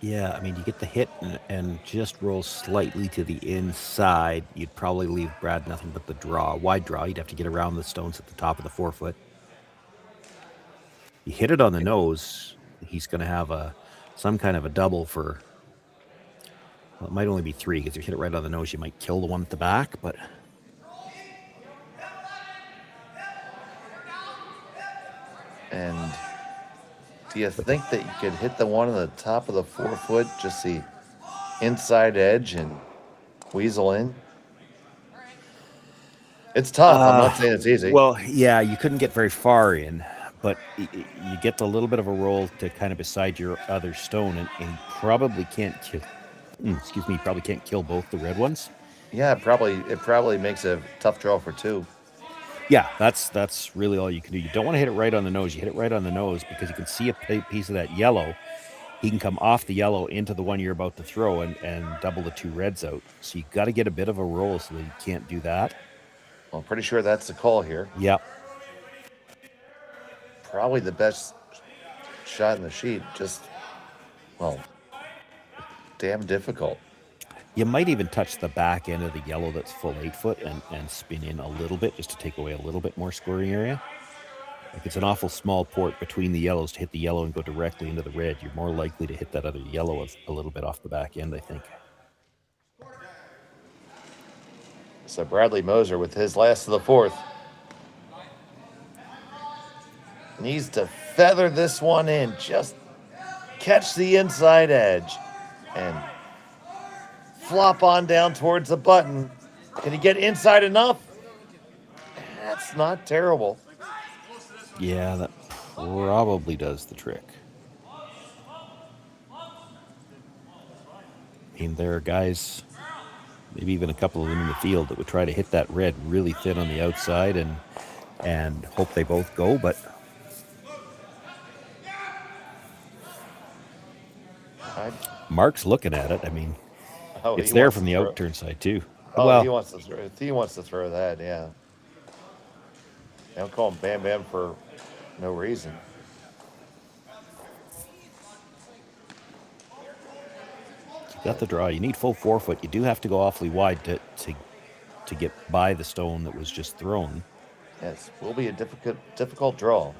Yeah, I mean, you get the hit and just roll slightly to the inside. You'd probably leave Brad nothing but the draw. Wide draw. You'd have to get around the stones at the top of the 4-foot. You hit it on the nose, he's going to have some kind of a double for... Well, it might only be 3 because if you hit it right on the nose, you might kill the one at the back, but... And do you think that you could hit the one on the top of the 4-foot, just the inside edge and weasel in? It's tough. I'm not saying it's easy. Well, yeah, you couldn't get very far in, but you get a little bit of a roll to kind of beside your other stone, and probably can't kill. Probably can't kill both the red ones. Yeah, it probably makes a tough draw for 2. Yeah, that's really all you can do. You don't want to hit it right on the nose. You hit it right on the nose because you can see a piece of that yellow. He can come off the yellow into the one you're about to throw and double the 2 reds out. So you got to get a bit of a roll so that you can't do that. Well, I'm pretty sure that's the call here. Yep. Probably the best shot in the sheet. Just, well, damn difficult. You might even touch the back end of the yellow that's full 8-foot and spin in a little bit just to take away a little bit more scoring area. Like it's an awful small port between the yellows to hit the yellow and go directly into the red. You're more likely to hit that other yellow a little bit off the back end, I think. So Bradley Moser with his last of the fourth. Needs to feather this one in. Just catch the inside edge and flop on down towards the button. Can he get inside enough? That's not terrible. Yeah, that probably does the trick. I mean, there are guys, maybe even a couple of them in the field, that would try to hit that red really thin on the outside and hope they both go, but Mark's looking at it. I mean, it's there from the outturn side too. Oh, well, he wants to throw that, yeah. They don't call him Bam Bam for no reason. You got the draw. You need full 4 foot. You do have to go awfully wide to get by the stone that was just thrown. Yes, will be a difficult draw.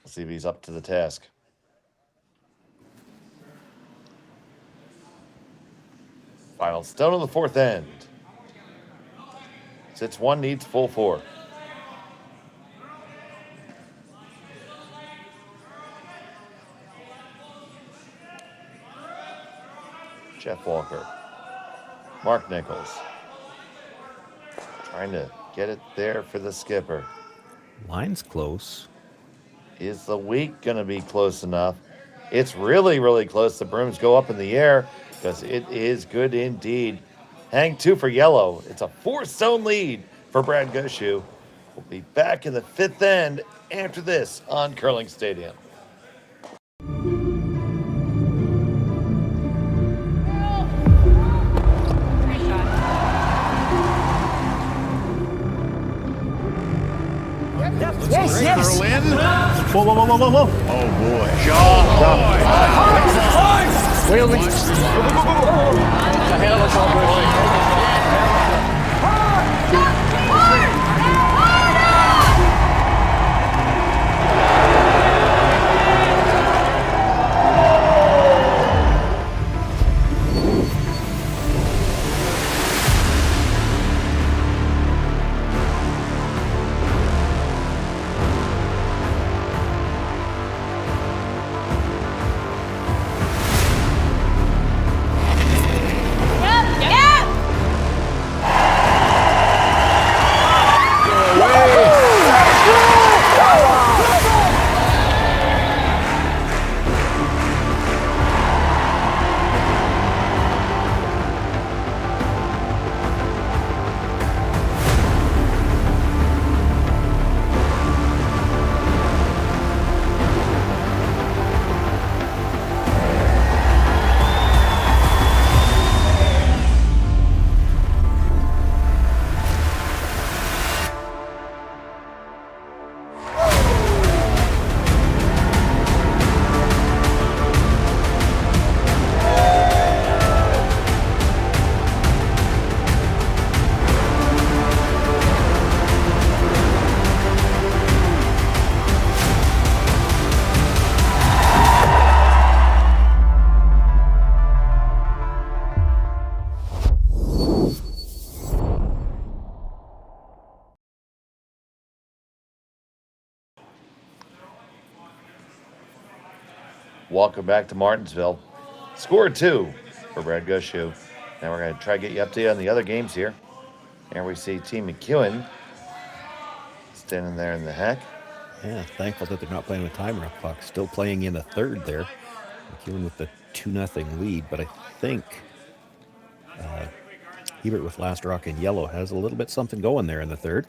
See if he's up to the task. Final stone on the fourth end. Sits one, needs full 4. Jeff Walker. Mark Nichols. Trying to get it there for the skipper. Line's close. Is the week going to be close enough? It's really, really close. The brooms go up in the air because it is good indeed. Hang 2 for yellow. It's a 4-stone lead for Brad Gushue. We'll be back in the 5th end after this on Curling Stadium. Yes. Whoa. Oh, boy. Welcome back to Martensville. Score 2 for Brad Gushue. Now we're going to try to get you updated on the other games here. And we see Team McEwen standing there in the heck. Yeah, thankful that they're not playing with timer clock. Still playing in the third there. McEwen with the 2-0 lead, but I think Hebert with last rock in yellow has a little bit something going there in the third.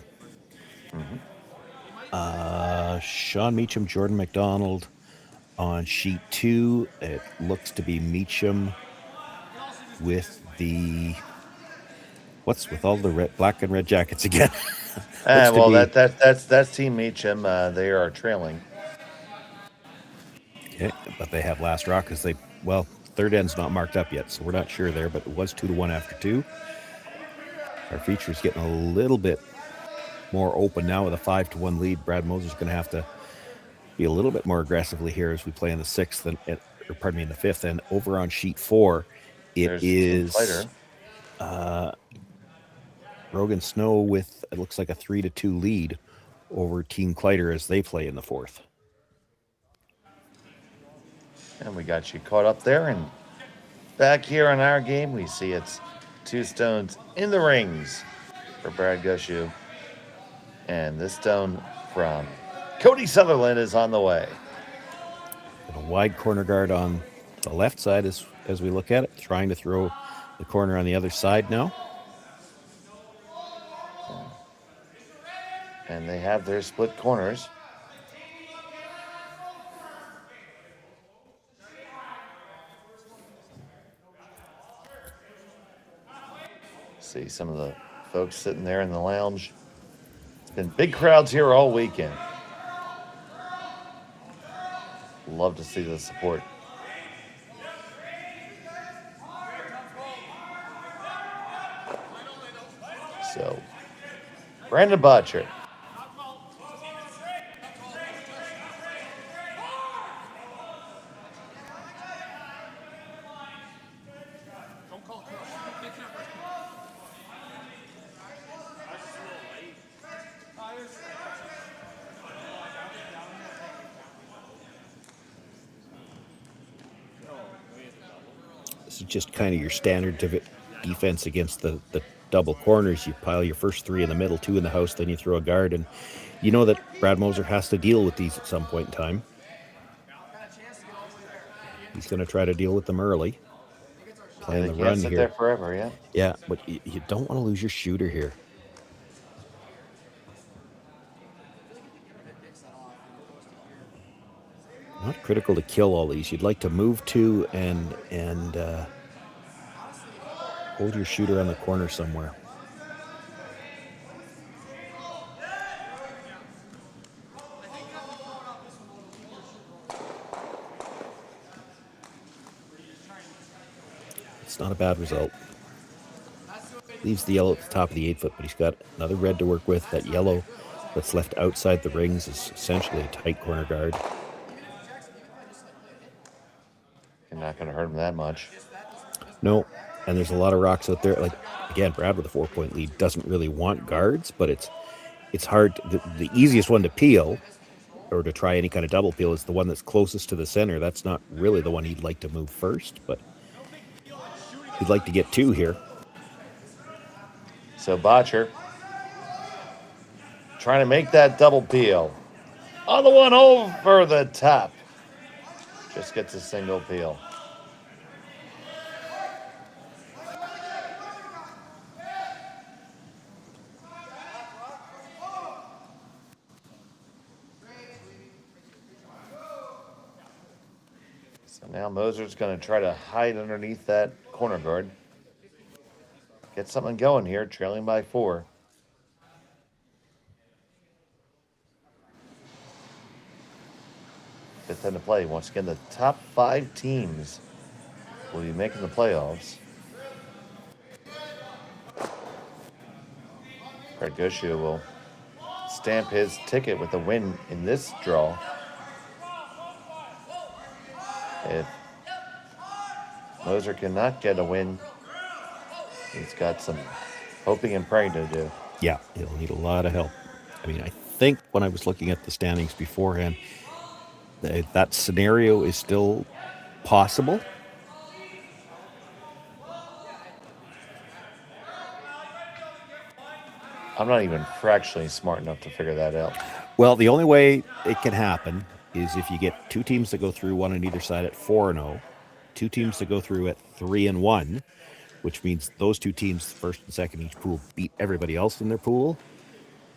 Sean Meacham, Jordan McDonald on sheet 2. It looks to be Meacham with the what's with all the red, black and red jackets again. Well, that's Team Meacham. They are trailing. Okay, but they have last rock because third end's not marked up yet, so we're not sure there, but it was 2-1 after 2. Our feature's getting a little bit more open now with a 5-1 lead. Brad Moser's going to have to be a little bit more aggressively here as we play in the sixth and in the fifth. And over on sheet 4, There's Team Clyder. Rogan Snow with, it looks like a 3-2 lead over Team Clyder as they play in the fourth. And we got you caught up there. And back here on our game, we see it's 2 stones in the rings for Brad Gushue. And this stone from Cody Sutherland is on the way. And a wide corner guard on the left side as we look at it, trying to throw the corner on the other side now. And they have their split corners. See some of the folks sitting there in the lounge. It's been big crowds here all weekend. Love to see the support. So, Brandon Butcher. This is just kind of your standard defense against the double corners. You pile your first 3 in the middle, 2 in the house, then you throw a guard. And you know that Brad Moser has to deal with these at some point in time. He's going to try to deal with them early. Playing the run sit here. There forever, yeah. Yeah, but you don't want to lose your shooter here. Not critical to kill all these. You'd like to move 2 and hold your shooter on the corner somewhere. It's not a bad result. Leaves the yellow at the top of the 8-foot, but he's got another red to work with. That yellow that's left outside the rings is essentially a tight corner guard. You're not going to hurt him that much. No, and there's a lot of rocks out there. Like, again, Brad with a 4-point lead doesn't really want guards, but it's hard. The easiest one to peel or to try any kind of double peel is the one that's closest to the center. That's not really the one he'd like to move first, but he'd like to get 2 here. So Botcher trying to make that double peel. On the one over the top. Just gets a single peel. So now Moser's going to try to hide underneath that corner guard. Get something going here, trailing by 4. Fifth into play. Once again, the top 5 teams will be making the playoffs. Brad Gushue will stamp his ticket with a win in this draw. If Moser cannot get a win, he's got some hoping and praying to do. Yeah, he'll need a lot of help. I mean, I think when I was looking at the standings beforehand, that scenario is still possible. I'm not even fractionally smart enough to figure that out. Well, the only way it can happen is if you get 2 teams that go through, one on either side at 4-0, 2 teams that go through at 3-1, which means those 2 teams, first and second each pool, beat everybody else in their pool.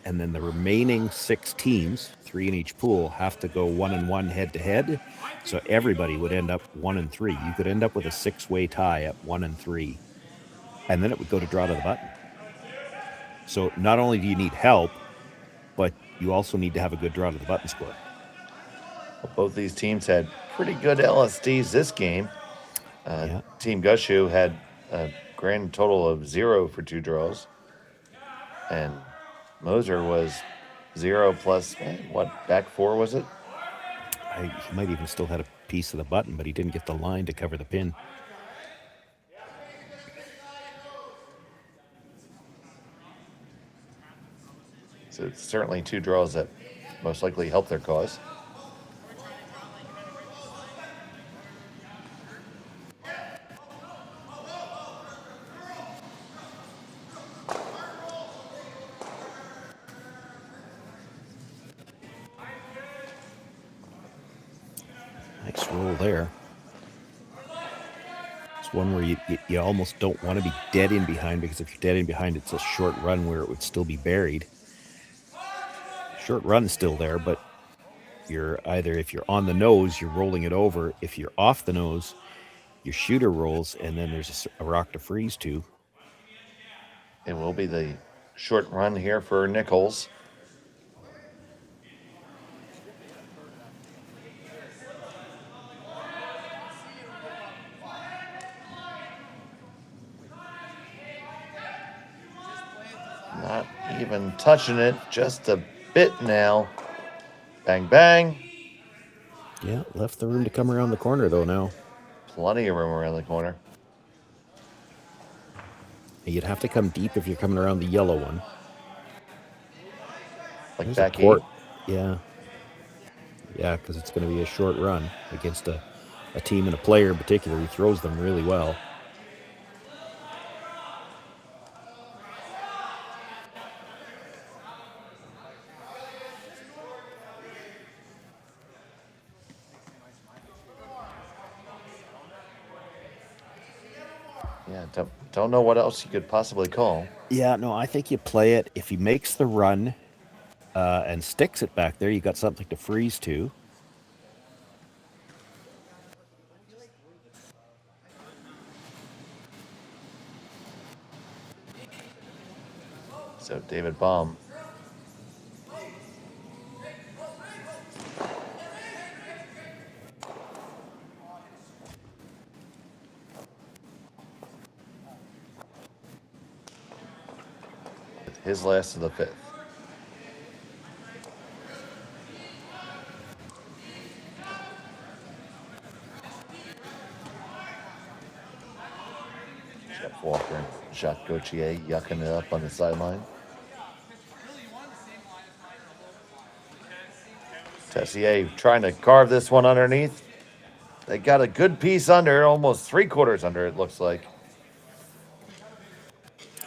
And then the remaining 6 teams, 3 in each pool, have to go 1-1 head-to-head. So everybody would end up 1-3. You could end up with a 6-way tie at 1-3. And then it would go to draw to the button. So not only do you need help, but you also need to have a good draw to the button score. Well, both these teams had pretty good LSDs this game. Team Gushue had a grand total of 0 for 2 draws. And Moser was 0 plus, back 4 was it? He might even still had a piece of the button, but he didn't get the line to cover the pin. So it's certainly 2 draws that most likely help their cause. Nice roll there. It's one where you almost don't want to be dead in behind, because if you're dead in behind, it's a short run where it would still be buried. Short run's still there, but you're either, if you're on the nose, you're rolling it over. If you're off the nose, your shooter rolls, and then there's a rock to freeze to. It will be the short run here for Nichols. Not even touching it, just a bit now. Bang, bang. Yeah, left the room to come around the corner, though, now. Plenty of room around the corner. You'd have to come deep if you're coming around the yellow one. Like There's back a port. 8. Yeah. Yeah, because it's going to be a short run against a team and a player in particular who throws them really well. Yeah, don't know what else you could possibly call. Yeah, no, I think you play it. If he makes the run and sticks it back there, you got something to freeze to. So David Baum. His last of the 5th. Jeff Walker and Jacques Gauthier yucking it up on the sideline. Tessier trying to carve this one underneath. They got a good piece under, almost 3/4 under, it looks like.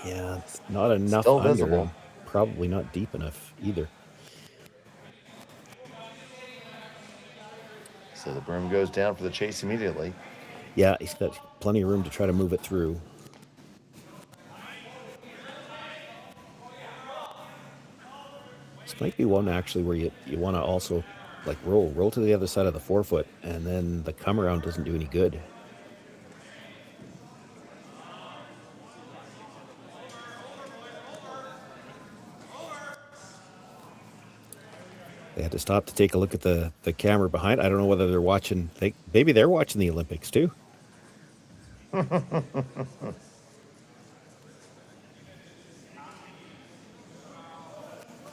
Yeah, it's not enough Still under. visible. Probably not deep enough either. So the broom goes down for the chase immediately. Yeah, he's got plenty of room to try to move it through. This might be one actually where you want to also like roll to the other side of the 4-foot, and then the come around doesn't do any good. They had to stop to take a look at the camera behind. I don't know whether they're watching. Maybe they're watching the Olympics too.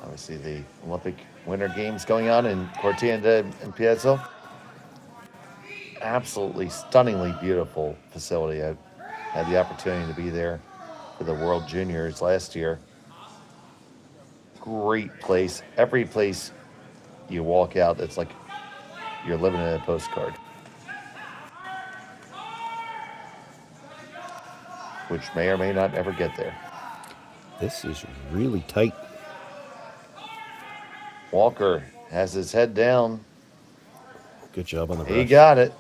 Obviously, the Olympic Winter Games going on in Cortienda and Piazza. Absolutely stunningly beautiful facility. I had the opportunity to be there for the World Juniors last year. Great place. Every place you walk out, it's like you're living in a postcard. Which may or may not ever get there. This is really tight. Walker has his head down. Good job on the brush. He got it.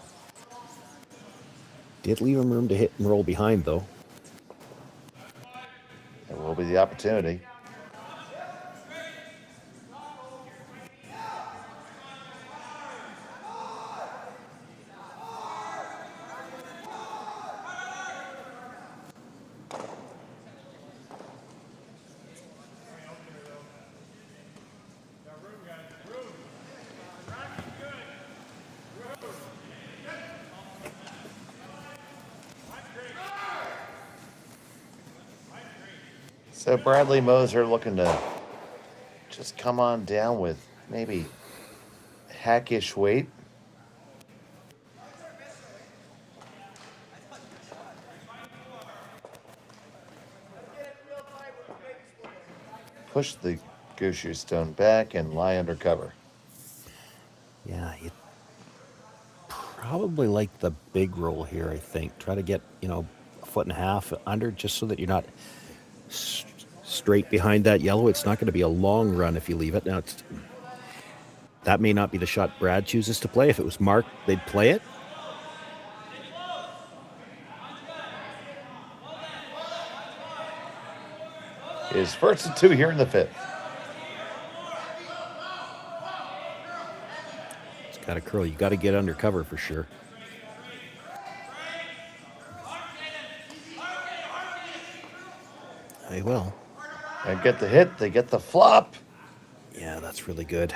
Did leave him room to hit and roll behind, though. There will be the opportunity. So Bradley Moser looking to just come on down with maybe hackish weight. Push the Gushue stone back and lie under cover. Yeah, you probably like the big roll here, I think. Try to get, a foot and a half under just so that you're not straight behind that yellow. It's not going to be a long run if you leave it. Now, that may not be the shot Brad chooses to play. If it was Mark, they'd play it. His first and 2 here in the 5th. It's got to curl. You got to get under cover for sure. They will. And get the hit. They get the flop. Yeah, that's really good.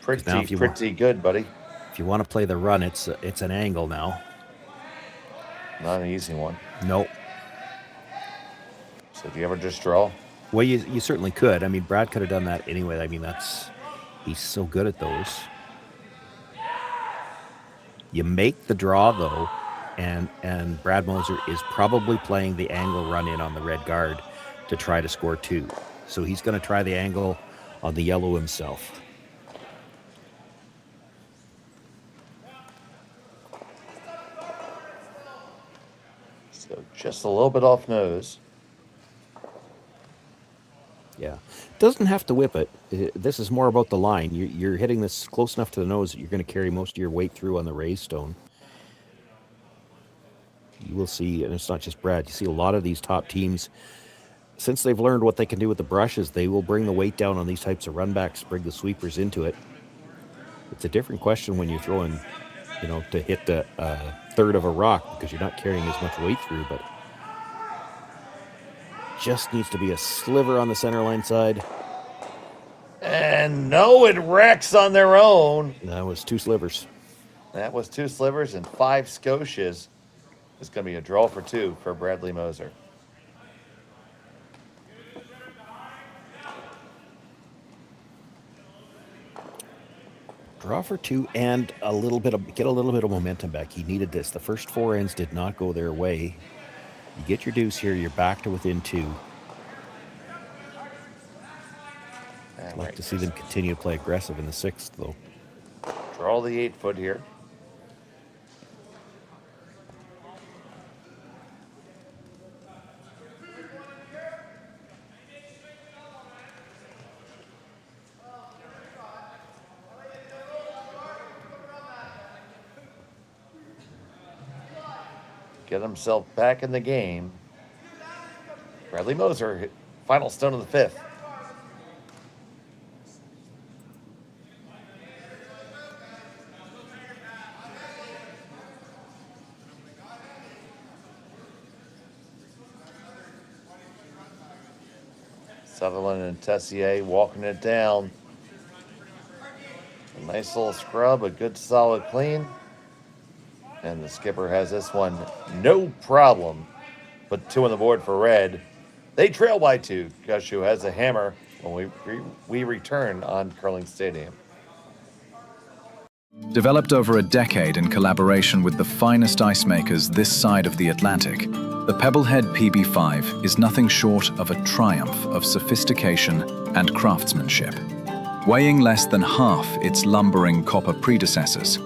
Pretty good, buddy. If you want to play the run, it's an angle now. Not an easy one. Nope. So do you ever just draw? Well, you certainly could. I mean, Brad could have done that anyway. I mean, he's so good at those. You make the draw, though, and Brad Moser is probably playing the angle run in on the red guard to try to score 2. So he's going to try the angle on the yellow himself. So just a little bit off nose. Yeah. Doesn't have to whip it. This is more about the line. You're hitting this close enough to the nose that you're going to carry most of your weight through on the raised stone. You will see, and it's not just Brad, you see a lot of these top teams, since they've learned what they can do with the brushes, they will bring the weight down on these types of runbacks, bring the sweepers into it. It's a different question when you're throwing, to hit the third of a rock because you're not carrying as much weight through, but just needs to be a sliver on the center line side. And no, it wrecks on their own. That was 2 slivers. That was 2 slivers and 5 Scotias. It's going to be a draw for 2 for Bradley Moser. Draw for 2 and get a little bit of momentum back. He needed this. The first 4 ends did not go their way. You get your deuce here, you're back to within 2. I'd like to see them continue to play aggressive in the 6th, though. Draw the 8-foot here. Get himself back in the game. Bradley Moser, final stone of the 5th. Sutherland and Tessier walking it down. A nice little scrub, a good solid clean. And the skipper has this one, no problem. Put 2 on the board for red. They trail by 2. Gushue has a hammer when we return on Curling Stadium. Developed over a decade in collaboration with the finest ice makers this side of the Atlantic, the Pebblehead PB5 is nothing short of a triumph of sophistication and craftsmanship. Weighing less than half its lumbering copper predecessors,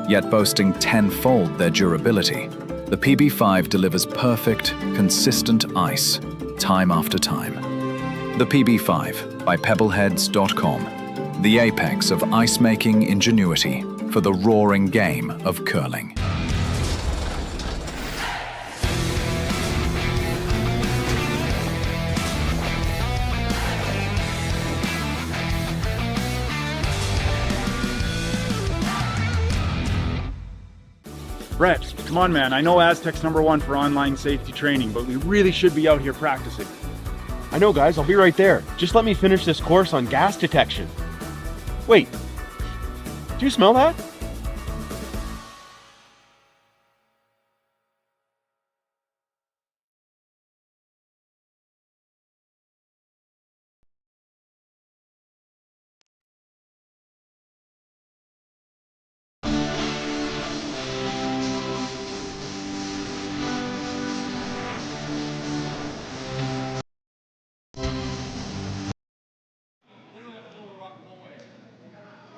yet boasting 10-fold their durability, the PB5 delivers perfect, consistent ice, time after time. The PB5 by Pebbleheads.com, the apex of ice-making ingenuity for the roaring game of curling. Brett, come on, man. I know Aztec's #1 for online safety training, but we really should be out here practicing. I know, guys. I'll be right there. Just let me finish this course on gas detection. Wait. Do you smell that?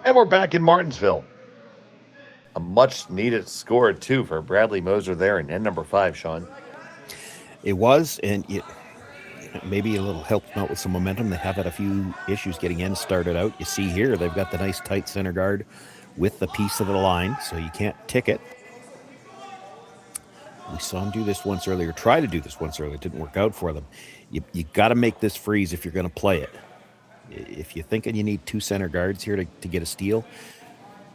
And we're back in Martensville. A much needed score, too, for Bradley Moser there in end number 5, Sean. It was, and maybe a little help out with some momentum. They have had a few issues getting in started out. You see here, they've got the nice tight center guard with the piece of the line, so you can't tick it. We saw him do this once earlier, try to do this once earlier. It didn't work out for them. You got to make this freeze if you're going to play it. If you're thinking you need 2 center guards here to get a steal,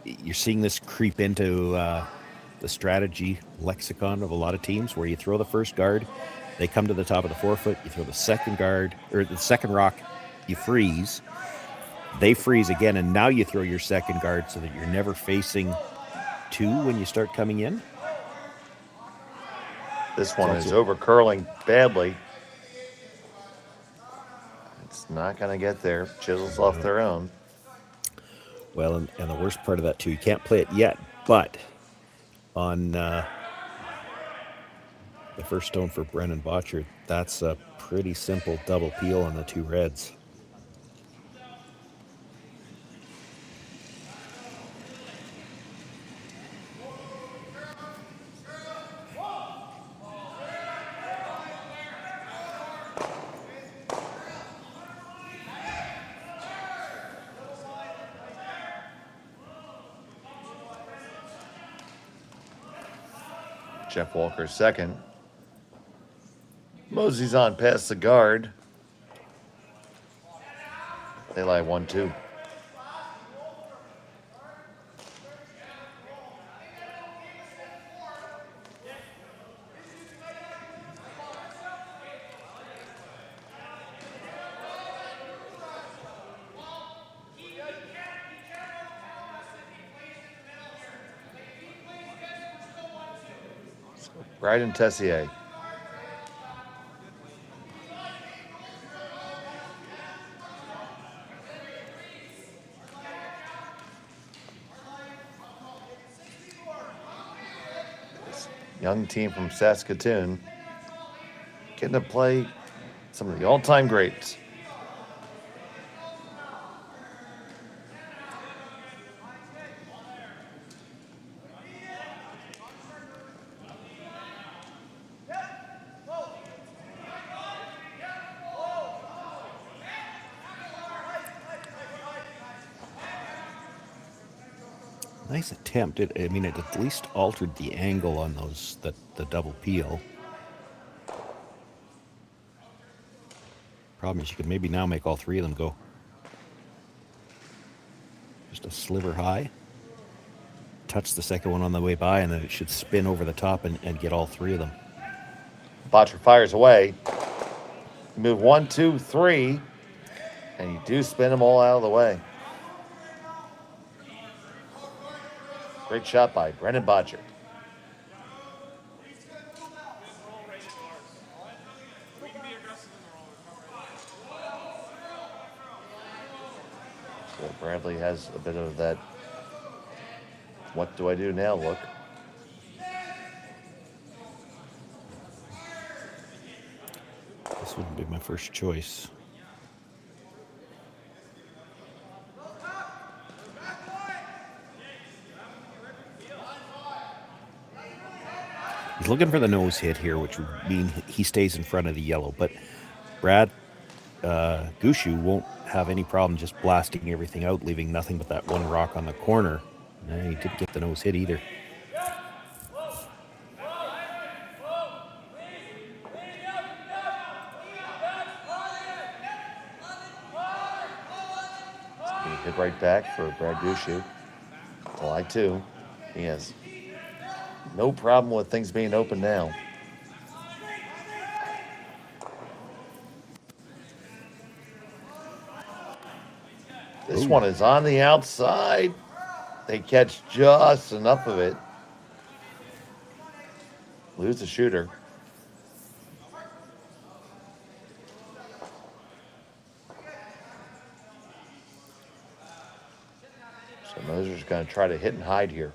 you're seeing this creep into the strategy lexicon of a lot of teams where you throw the first guard, they come to the top of the forefoot, you throw the second guard, or the second rock, you freeze, they freeze again, and now you throw your second guard so that you're never facing 2 when you start coming in. This one is over curling badly. It's not going to get there. Chisels off their own. Well, and the worst part of that, too, you can't play it yet, but on the first stone for Brennan Botcher, that's a pretty simple double peel on the 2 reds. Jeff Walker second. Mosey's on past the guard. They lie 1-2. Bryden Tessier. This young team from Saskatoon getting to play some of the all-time greats. Nice attempt. It at least altered the angle on those, the double peel. Problem is you could maybe now make all 3 of them go just a sliver high. Touch the second one on the way by, and then it should spin over the top and get all 3 of them. Botcher fires away. You move 1, 2, 3, and you do spin them all out of the way. Great shot by Brennan Botcher. So Bradley has a bit of that what do I do now look. This wouldn't be my first choice. He's looking for the nose hit here, which would mean he stays in front of the yellow. But Brad Gushue won't have any problem just blasting everything out, leaving nothing but that one rock on the corner. And he didn't get the nose hit either. Hit right back for Brad Gushue. July 2. He has no problem with things being open now. This one is on the outside. They catch just enough of it. Lose the shooter. So Moser's going to try to hit and hide here.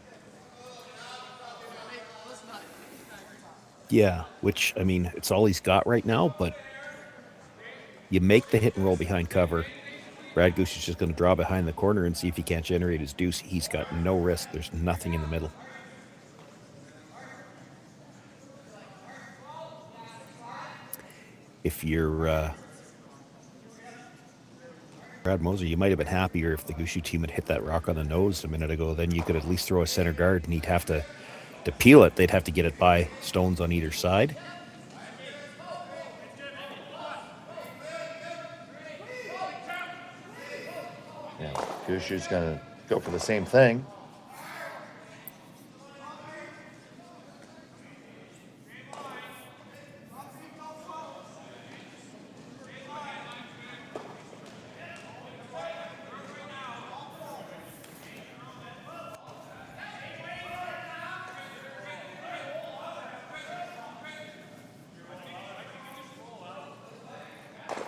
Yeah, which, I mean, it's all he's got right now, but you make the hit and roll behind cover, Brad Goose is just going to draw behind the corner and see if he can't generate his deuce. He's got no risk. There's nothing in the middle. If you're Brad Moser, you might have been happier if the Gushue team had hit that rock on the nose a minute ago. Then you could at least throw a center guard, and he'd have to peel it. They'd have to get it by stones on either side. Yeah, Gushue's going to go for the same thing.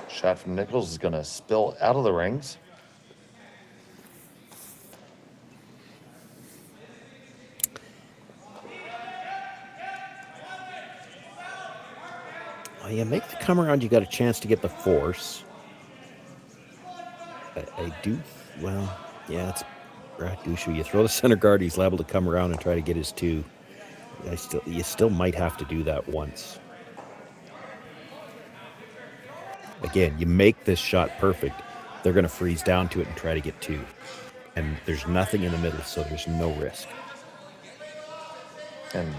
Shot from Nichols is going to spill out of the rings. Well, you make the come around, you got a chance to get the force. I do, well, yeah, it's Brad Gushue. You throw the center guard, he's liable to come around and try to get his two. You still might have to do that once. Again, you make this shot perfect, they're going to freeze down to it and try to get two. And there's nothing in the middle, so there's no risk. And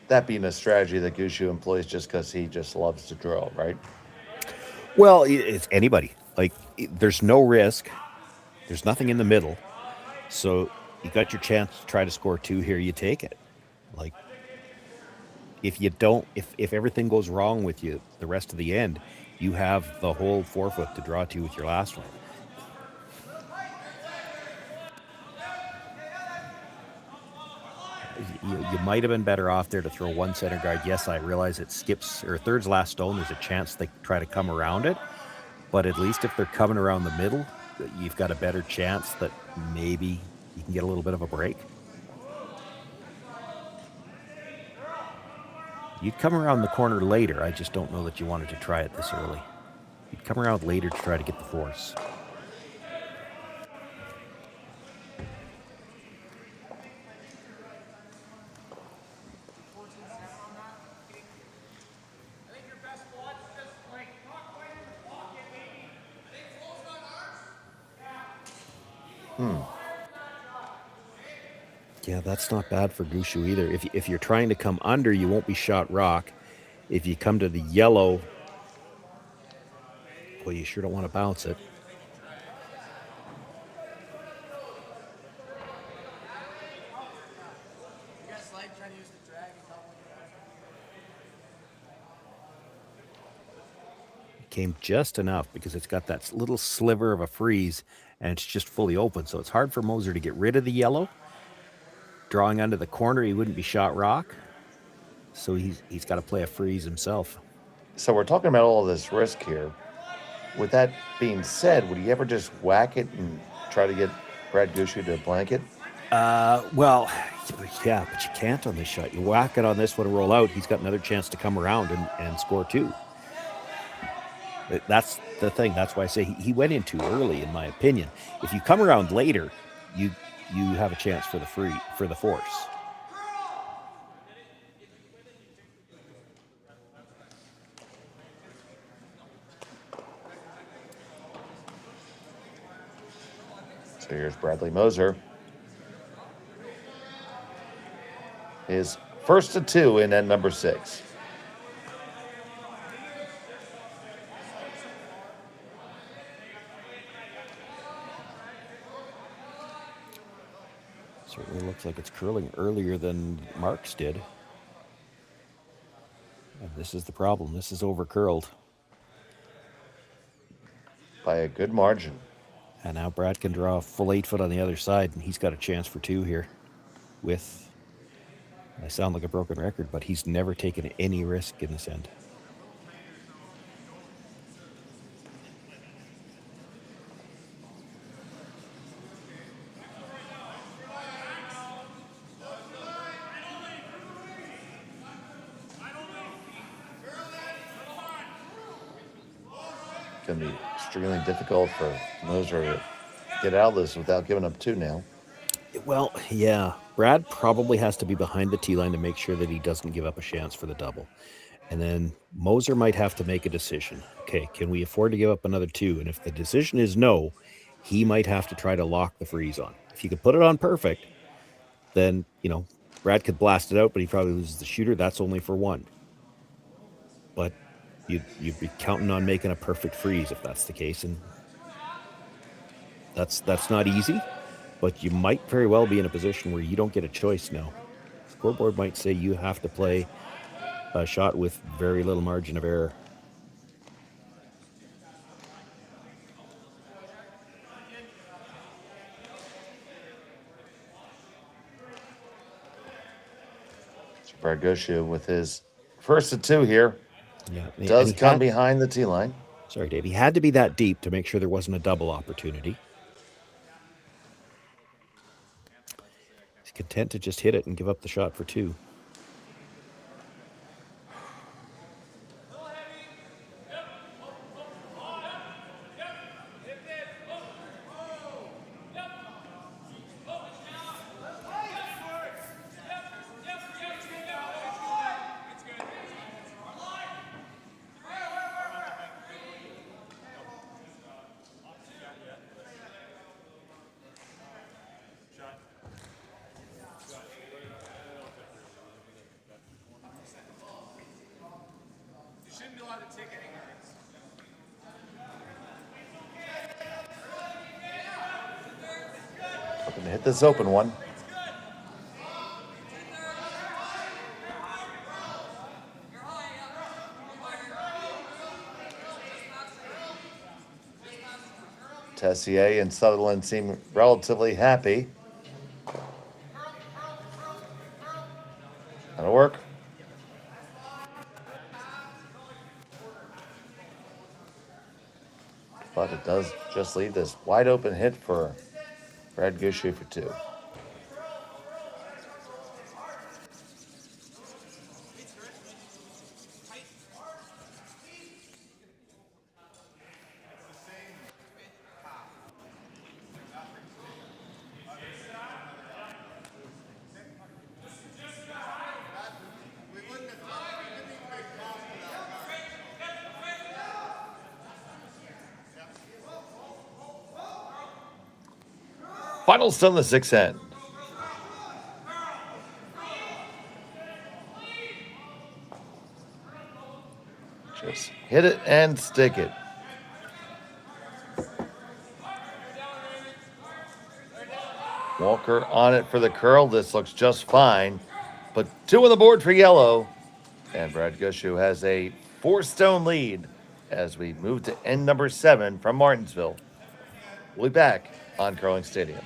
that being a strategy that Gushue employs just because he just loves to draw, right? Well, it's anybody. Like, there's no risk. There's nothing in the middle. So you got your chance to try to score two here, you take it. Like, if you don't, if everything goes wrong with you the rest of the end, you have the whole 4-foot to draw to with your last one. You might have been better off there to throw one center guard. Yes, I realize it skips, or third's last stone, there's a chance they try to come around it. But at least if they're coming around the middle, you've got a better chance that maybe you can get a little bit of a break. You'd come around the corner later. I just don't know that you wanted to try it this early. You'd come around later to try to get the force. Yeah, that's not bad for Gushue either. If you're trying to come under, you won't be shot rock. If you come to the yellow, well, you sure don't want to bounce it. It came just enough because it's got that little sliver of a freeze and it's just fully open. So it's hard for Moser to get rid of the yellow. Drawing under the corner, he wouldn't be shot rock. So he's got to play a freeze himself. So we're talking about all this risk here. With that being said, would you ever just whack it and try to get Brad Gushue to blank it? Well, yeah, but you can't on this shot. You whack it on this one and roll out, he's got another chance to come around and score two. That's the thing. That's why I say he went in too early, in my opinion. If you come around later, you have a chance for the force. So here's Bradley Moser. His first to two in end number 6. Certainly looks like it's curling earlier than Marks did. And this is the problem. This is over curled. By a good margin. And now Brad can draw a full 8-foot on the other side, and he's got a chance for two here. I sound like a broken record, but he's never taken any risk in this end. going to be extremely difficult for Moser to get out of this without giving up 2 now. Well, yeah. Brad probably has to be behind the tee line to make sure that he doesn't give up a chance for the double. And then Moser might have to make a decision. Okay, can we afford to give up another 2? And if the decision is no, he might have to try to lock the freeze on. If he could put it on perfect, then, Brad could blast it out, but he probably loses the shooter. That's only for 1. But you'd be counting on making a perfect freeze if that's the case. And that's not easy, but you might very well be in a position where you don't get a choice now. Scoreboard might say you have to play a shot with very little margin of error. Brad Gushue with his first of 2 here. Yeah, Does come behind the tee line. Sorry, Dave. He had to be that deep to make sure there wasn't a double opportunity. He's content to just hit it and give up the shot for 2. Hoping to hit this open one. Tessier and Sutherland seem relatively happy. That'll work. But it does just leave this wide open hit for Brad Gushue for 2. Final still in the 6th end. Just hit it and stick it. Walker on it for the curl. This looks just fine. But 2 on the board for yellow. And Brad Gushue has a 4-stone lead as we move to end number 7 from Martensville. We'll be back on Curling Stadium.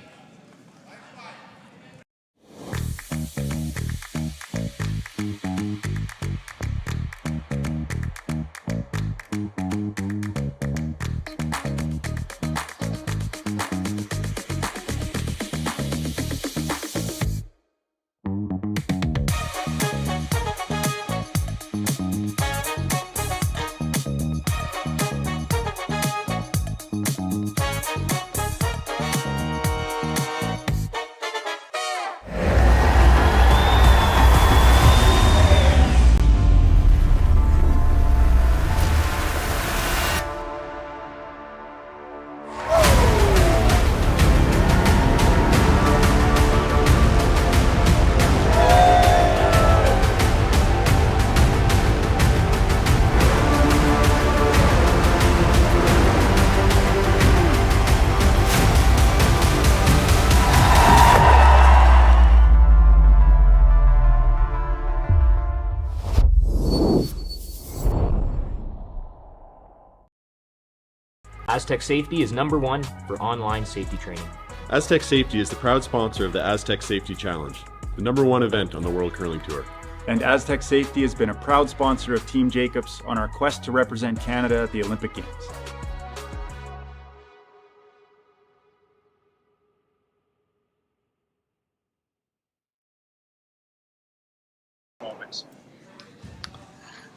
Aztec Safety is #1 for online safety training. Aztec Safety is the proud sponsor of the Aztec Safety Challenge, the #1 event on the World Curling Tour. And Aztec Safety has been a proud sponsor of Team Jacobs on our quest to represent Canada at the Olympic Games.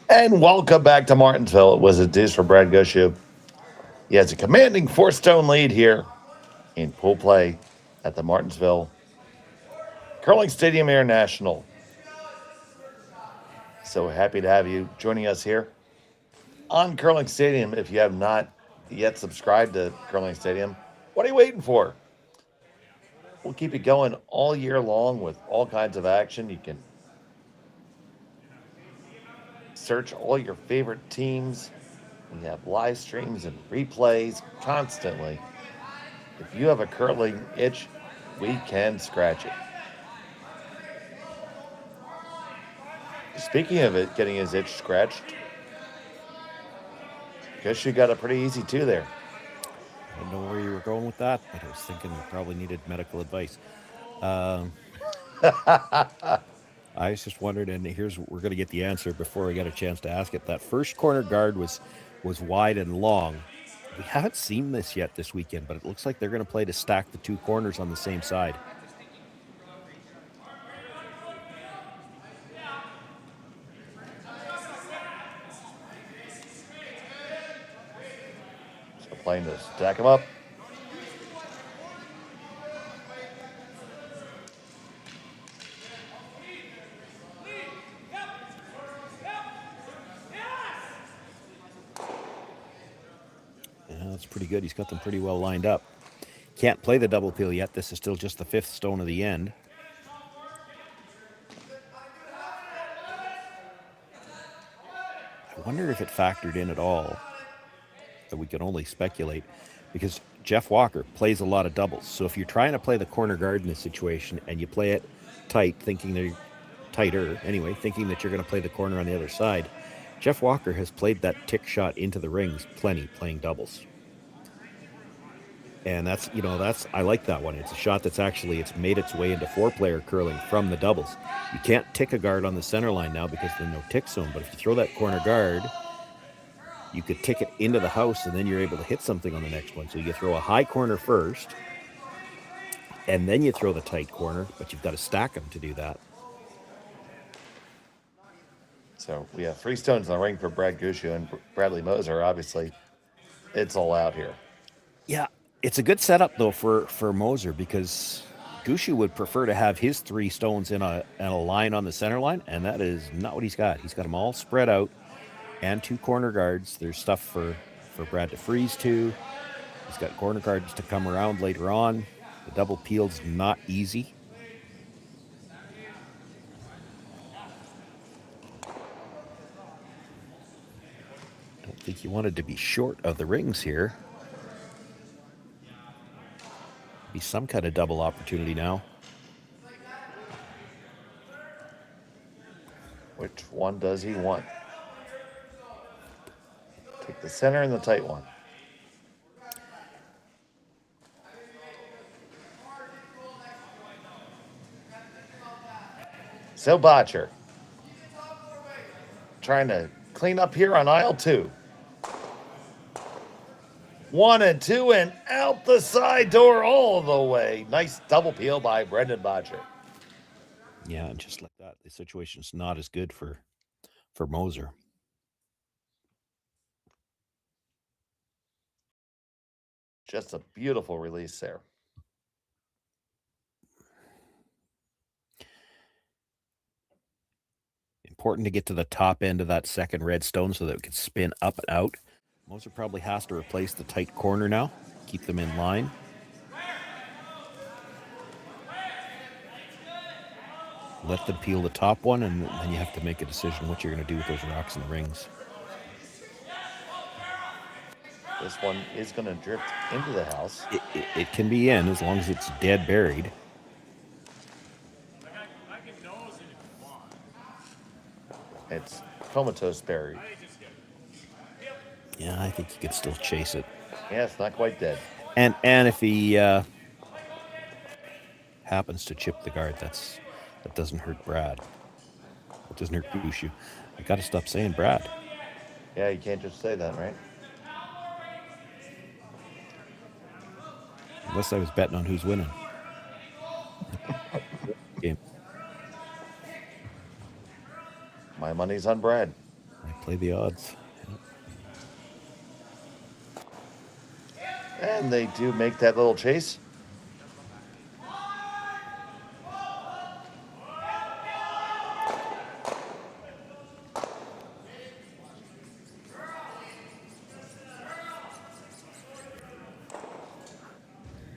And welcome back to Martensville. It was a deuce for Brad Gushue. He has a commanding 4-stone lead here in pool play at the Martensville Curling Stadium International. So happy to have you joining us here on Curling Stadium. If you have not yet subscribed to Curling Stadium, what are you waiting for? We'll keep it going all year long with all kinds of action. You can search all your favorite teams. We have live streams and replays constantly. If you have a curling itch, we can scratch it. Speaking of it, getting his itch scratched, Gushue got it pretty easy too there. I don't know where you were going with that, but I was thinking we probably needed medical advice. I was just wondering, and we're going to get the answer before we get a chance to ask it. That first corner guard was wide and long. We haven't seen this yet this weekend, but it looks like they're going to play to stack the two corners on the same side. So playing to stack them up. That's pretty good. He's got them pretty well lined up. Can't play the double peel yet. This is still just the 5th stone of the end. I wonder if it factored in at all, that we can only speculate, because Jeff Walker plays a lot of doubles. So if you're trying to play the corner guard in this situation and you play it tight, thinking they're tighter anyway, thinking that you're going to play the corner on the other side, Jeff Walker has played that tick shot into the rings plenty playing doubles. And that's I like that one. It's a shot that's it's made its way into 4-player curling from the doubles. You can't tick a guard on the center line now because there's no tick zone, but if you throw that corner guard, you could tick it into the house and then you're able to hit something on the next one. So you throw a high corner first and then you throw the tight corner, but you've got to stack them to do that. So we have 3 stones in the ring for Brad Gushue and Bradley Moser. Obviously, it's all out here. Yeah, it's a good setup, though, for Moser, because Gushue would prefer to have his 3 stones in a line on the center line, and that is not what he's got. He's got them all spread out and 2 corner guards. There's stuff for Brad to freeze to. He's got corner guards to come around later on. The double peel's not easy. I don't think you wanted to be short of the rings here. Be some kind of double opportunity now. Which one does he want? Take the center and the tight one. So Botcher trying to clean up here on aisle 2. 1 and 2 and out the side door all the way. Nice double peel by Brendan Botcher. Yeah, and just like that, the situation's not as good for Moser. Just a beautiful release there. Important to get to the top end of that second red stone so that it can spin up and out. Moser probably has to replace the tight corner now, keep them in line. Let them peel the top one, and then you have to make a decision what you're going to do with those rocks and the rings. This one is going to drift into the house. It can be in as long as it's dead buried. It's comatose buried. Yeah, I think you could still chase it. Yeah, it's not quite dead. And if he happens to chip the guard, that doesn't hurt Brad. It doesn't hurt Gushue. I got to stop saying Brad. Yeah, you can't just say that, right? Unless I was betting on who's winning. Game. My money's on Brad. I play the odds. And they do make that little chase.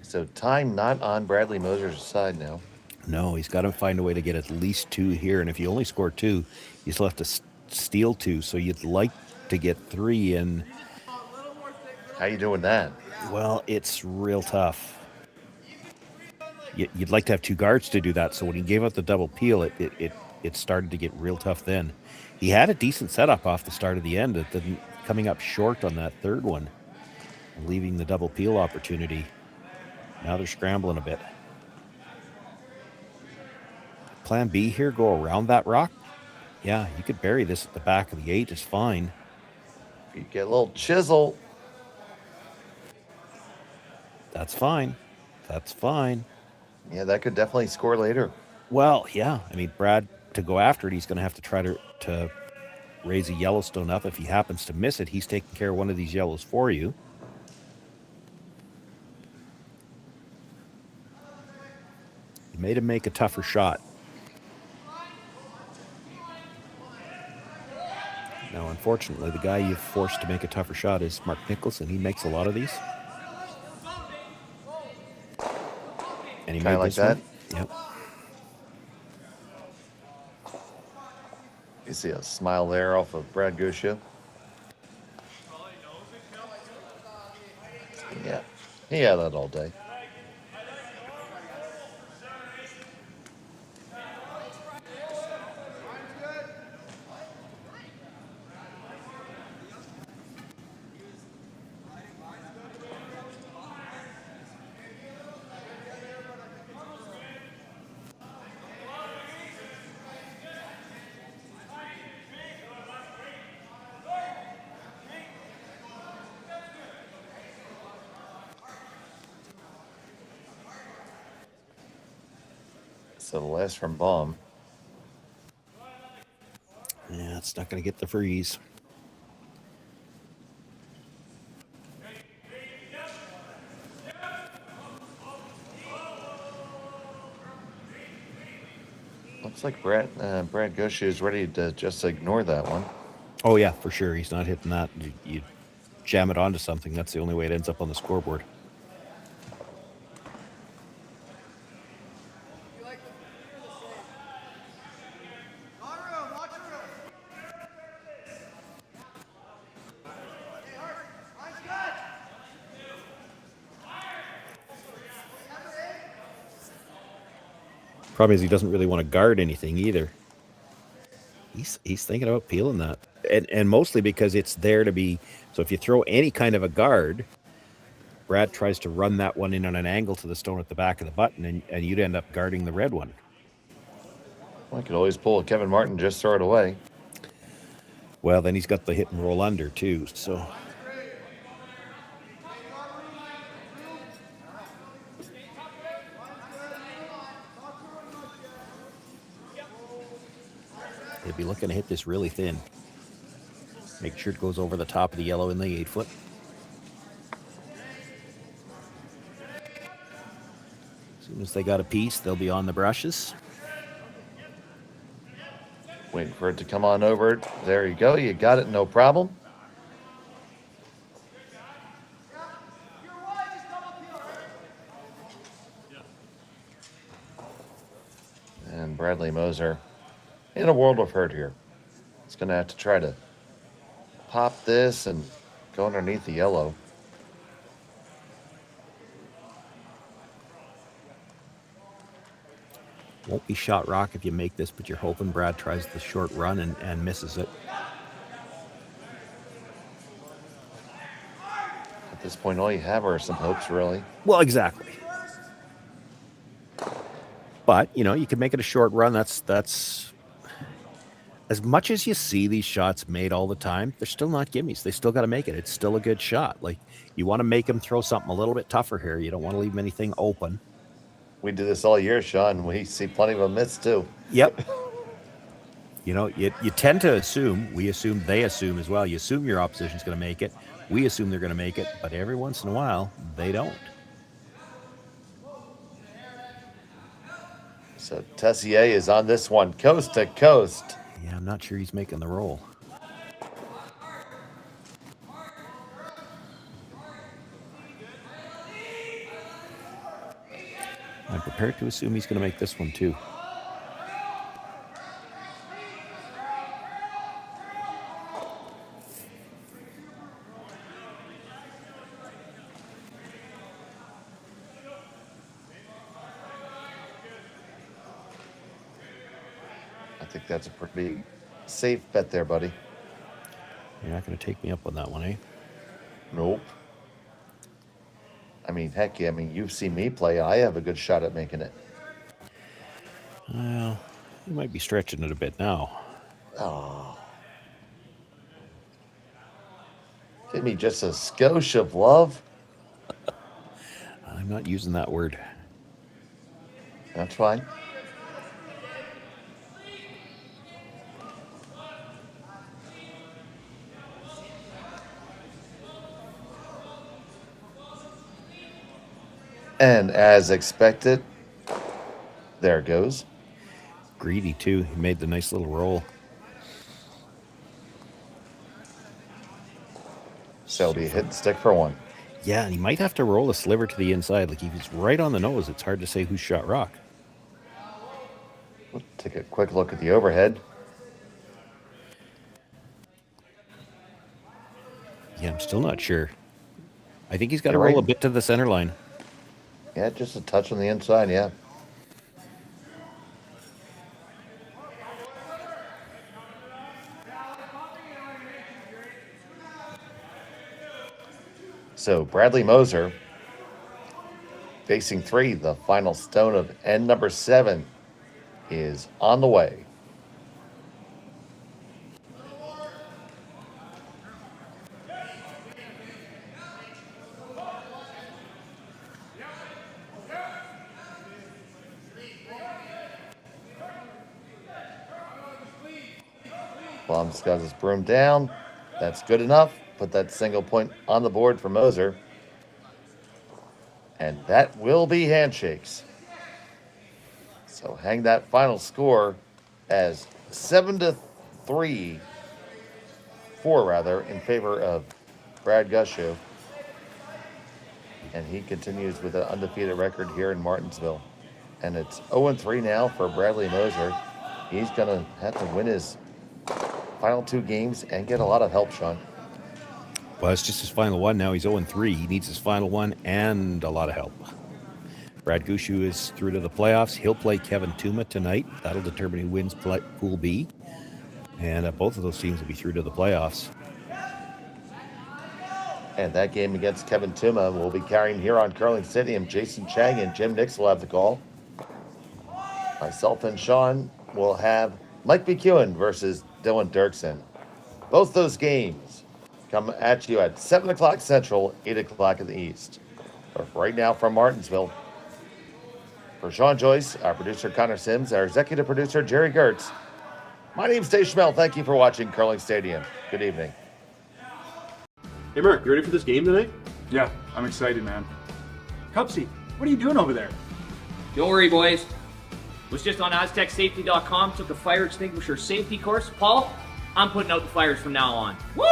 So time not on Bradley Moser's side now. No, he's got to find a way to get at least 2 here. And if you only score 2, you still have to steal 2. So you'd like to get 3 in. How you doing that? Well, it's real tough. You'd like to have 2 guards to do that. So when he gave up the double peel, it started to get real tough then. He had a decent setup off the start of the end, coming up short on that third one, leaving the double peel opportunity. Now they're scrambling a bit. Plan B here, go around that rock. Yeah, you could bury this at the back of the 8, it's fine. You get a little chisel. That's fine. That's fine. Yeah, that could definitely score later. Well, yeah. I mean, Brad, to go after it, he's going to have to try to raise a Yellowstone up. If he happens to miss it, he's taking care of one of these yellows for you. You made him make a tougher shot. Now, unfortunately, the guy you've forced to make a tougher shot is Mark Nicholson. He makes a lot of these. And he Kinda made like this that? one. Yep. You see a smile there off of Brad Gushue. Yeah, he had that all day. So the last from Baum. Yeah, it's not going to get the freeze. Looks like Brad Gushue is ready to just ignore that one. Oh, yeah, for sure. He's not hitting that. You jam it onto something. That's the only way it ends up on the scoreboard. Problem is he doesn't really want to guard anything either. He's thinking about peeling that. And mostly because it's there to be... So if you throw any kind of a guard, Brad tries to run that one in on an angle to the stone at the back of the button, and you'd end up guarding the red one. Well, I could always pull a Kevin Martin, just throw it away. Well, then he's got the hit and roll under, too, so... He'll be looking to hit this really thin. Make sure it goes over the top of the yellow in the 8-foot. As soon as they got a piece, they'll be on the brushes. Waiting for it to come on over. There you go. You got it, no problem. And Bradley Moser in a world of hurt here. He's going to have to try to pop this and go underneath the yellow. Won't be shot rock if you make this, but you're hoping Brad tries the short run and misses it. At this point, all you have are some hopes, really. Well, exactly. But, you know, you can make it a short run. That's as much as you see these shots made all the time, they're still not gimmies. They still got to make it. It's still a good shot. Like, you want to make them throw something a little bit tougher here. You don't want to leave anything open. We do this all year, Sean. We see plenty of them miss, too. Yep. You know, you tend to assume, we assume, they assume as well. You assume your opposition's going to make it. We assume they're going to make it, but every once in a while, they don't. So Tessier is on this one, coast to coast. Yeah, I'm not sure he's making the roll. I'm prepared to assume he's going to make this one too. I think that's a pretty safe bet there, buddy. You're not going to take me up on that one, eh? Nope. I mean, heck yeah. I mean, you've seen me play. I have a good shot at making it. Well, you might be stretching it a bit now. Oh. Give me just a skosh of love. I'm not using that word. That's fine. And as expected, there it goes. Greedy too. He made the nice little roll. So it'll be a hit and stick for one. Yeah, and he might have to roll a sliver to the inside. Like if he's right on the nose, it's hard to say who shot rock. We'll take a quick look at the overhead. Yeah, I'm still not sure. I think he's got to roll a bit to the center line. Yeah, just a touch on the inside, yeah. So Bradley Moser facing 3, the final stone of end number 7 is on the way. Blum's got his broom down. That's good enough. Put that single point on the board for Moser. And that will be handshakes. So hang that final score as 7-4 in favor of Brad Gushue. And he continues with an undefeated record here in Martensville. And it's 0-3 now for Bradley Moser. He's going to have to win his final 2 games and get a lot of help, Sean. Well, it's just his final one now. He's 0-3. He needs his final one and a lot of help. Brad Gushue is through to the playoffs. He'll play Kevin Tuma tonight. That'll determine who wins Pool B. And both of those teams will be through to the playoffs. And that game against Kevin Tuma will be carrying here on Curling Stadium. Jason Chang and Jim Nix will have the call. Myself and Sean will have Mike McEwen versus Dylan Dirksen. Both those games come at you at 7 o'clock Central, 8 o'clock in the East. But right now from Martensville, for Sean Joyce, our producer Connor Sims, our executive producer Jerry Gertz, my name's Dave Schmel. Thank you for watching Curling Stadium. Good evening. Hey, Mark, you ready for this game tonight? Yeah, I'm excited, man. Cupsy, what are you doing over there? Don't worry, boys. Was just on AztecSafety.com, took a fire extinguisher safety course. Paul, I'm putting out the fires from now on. Woo!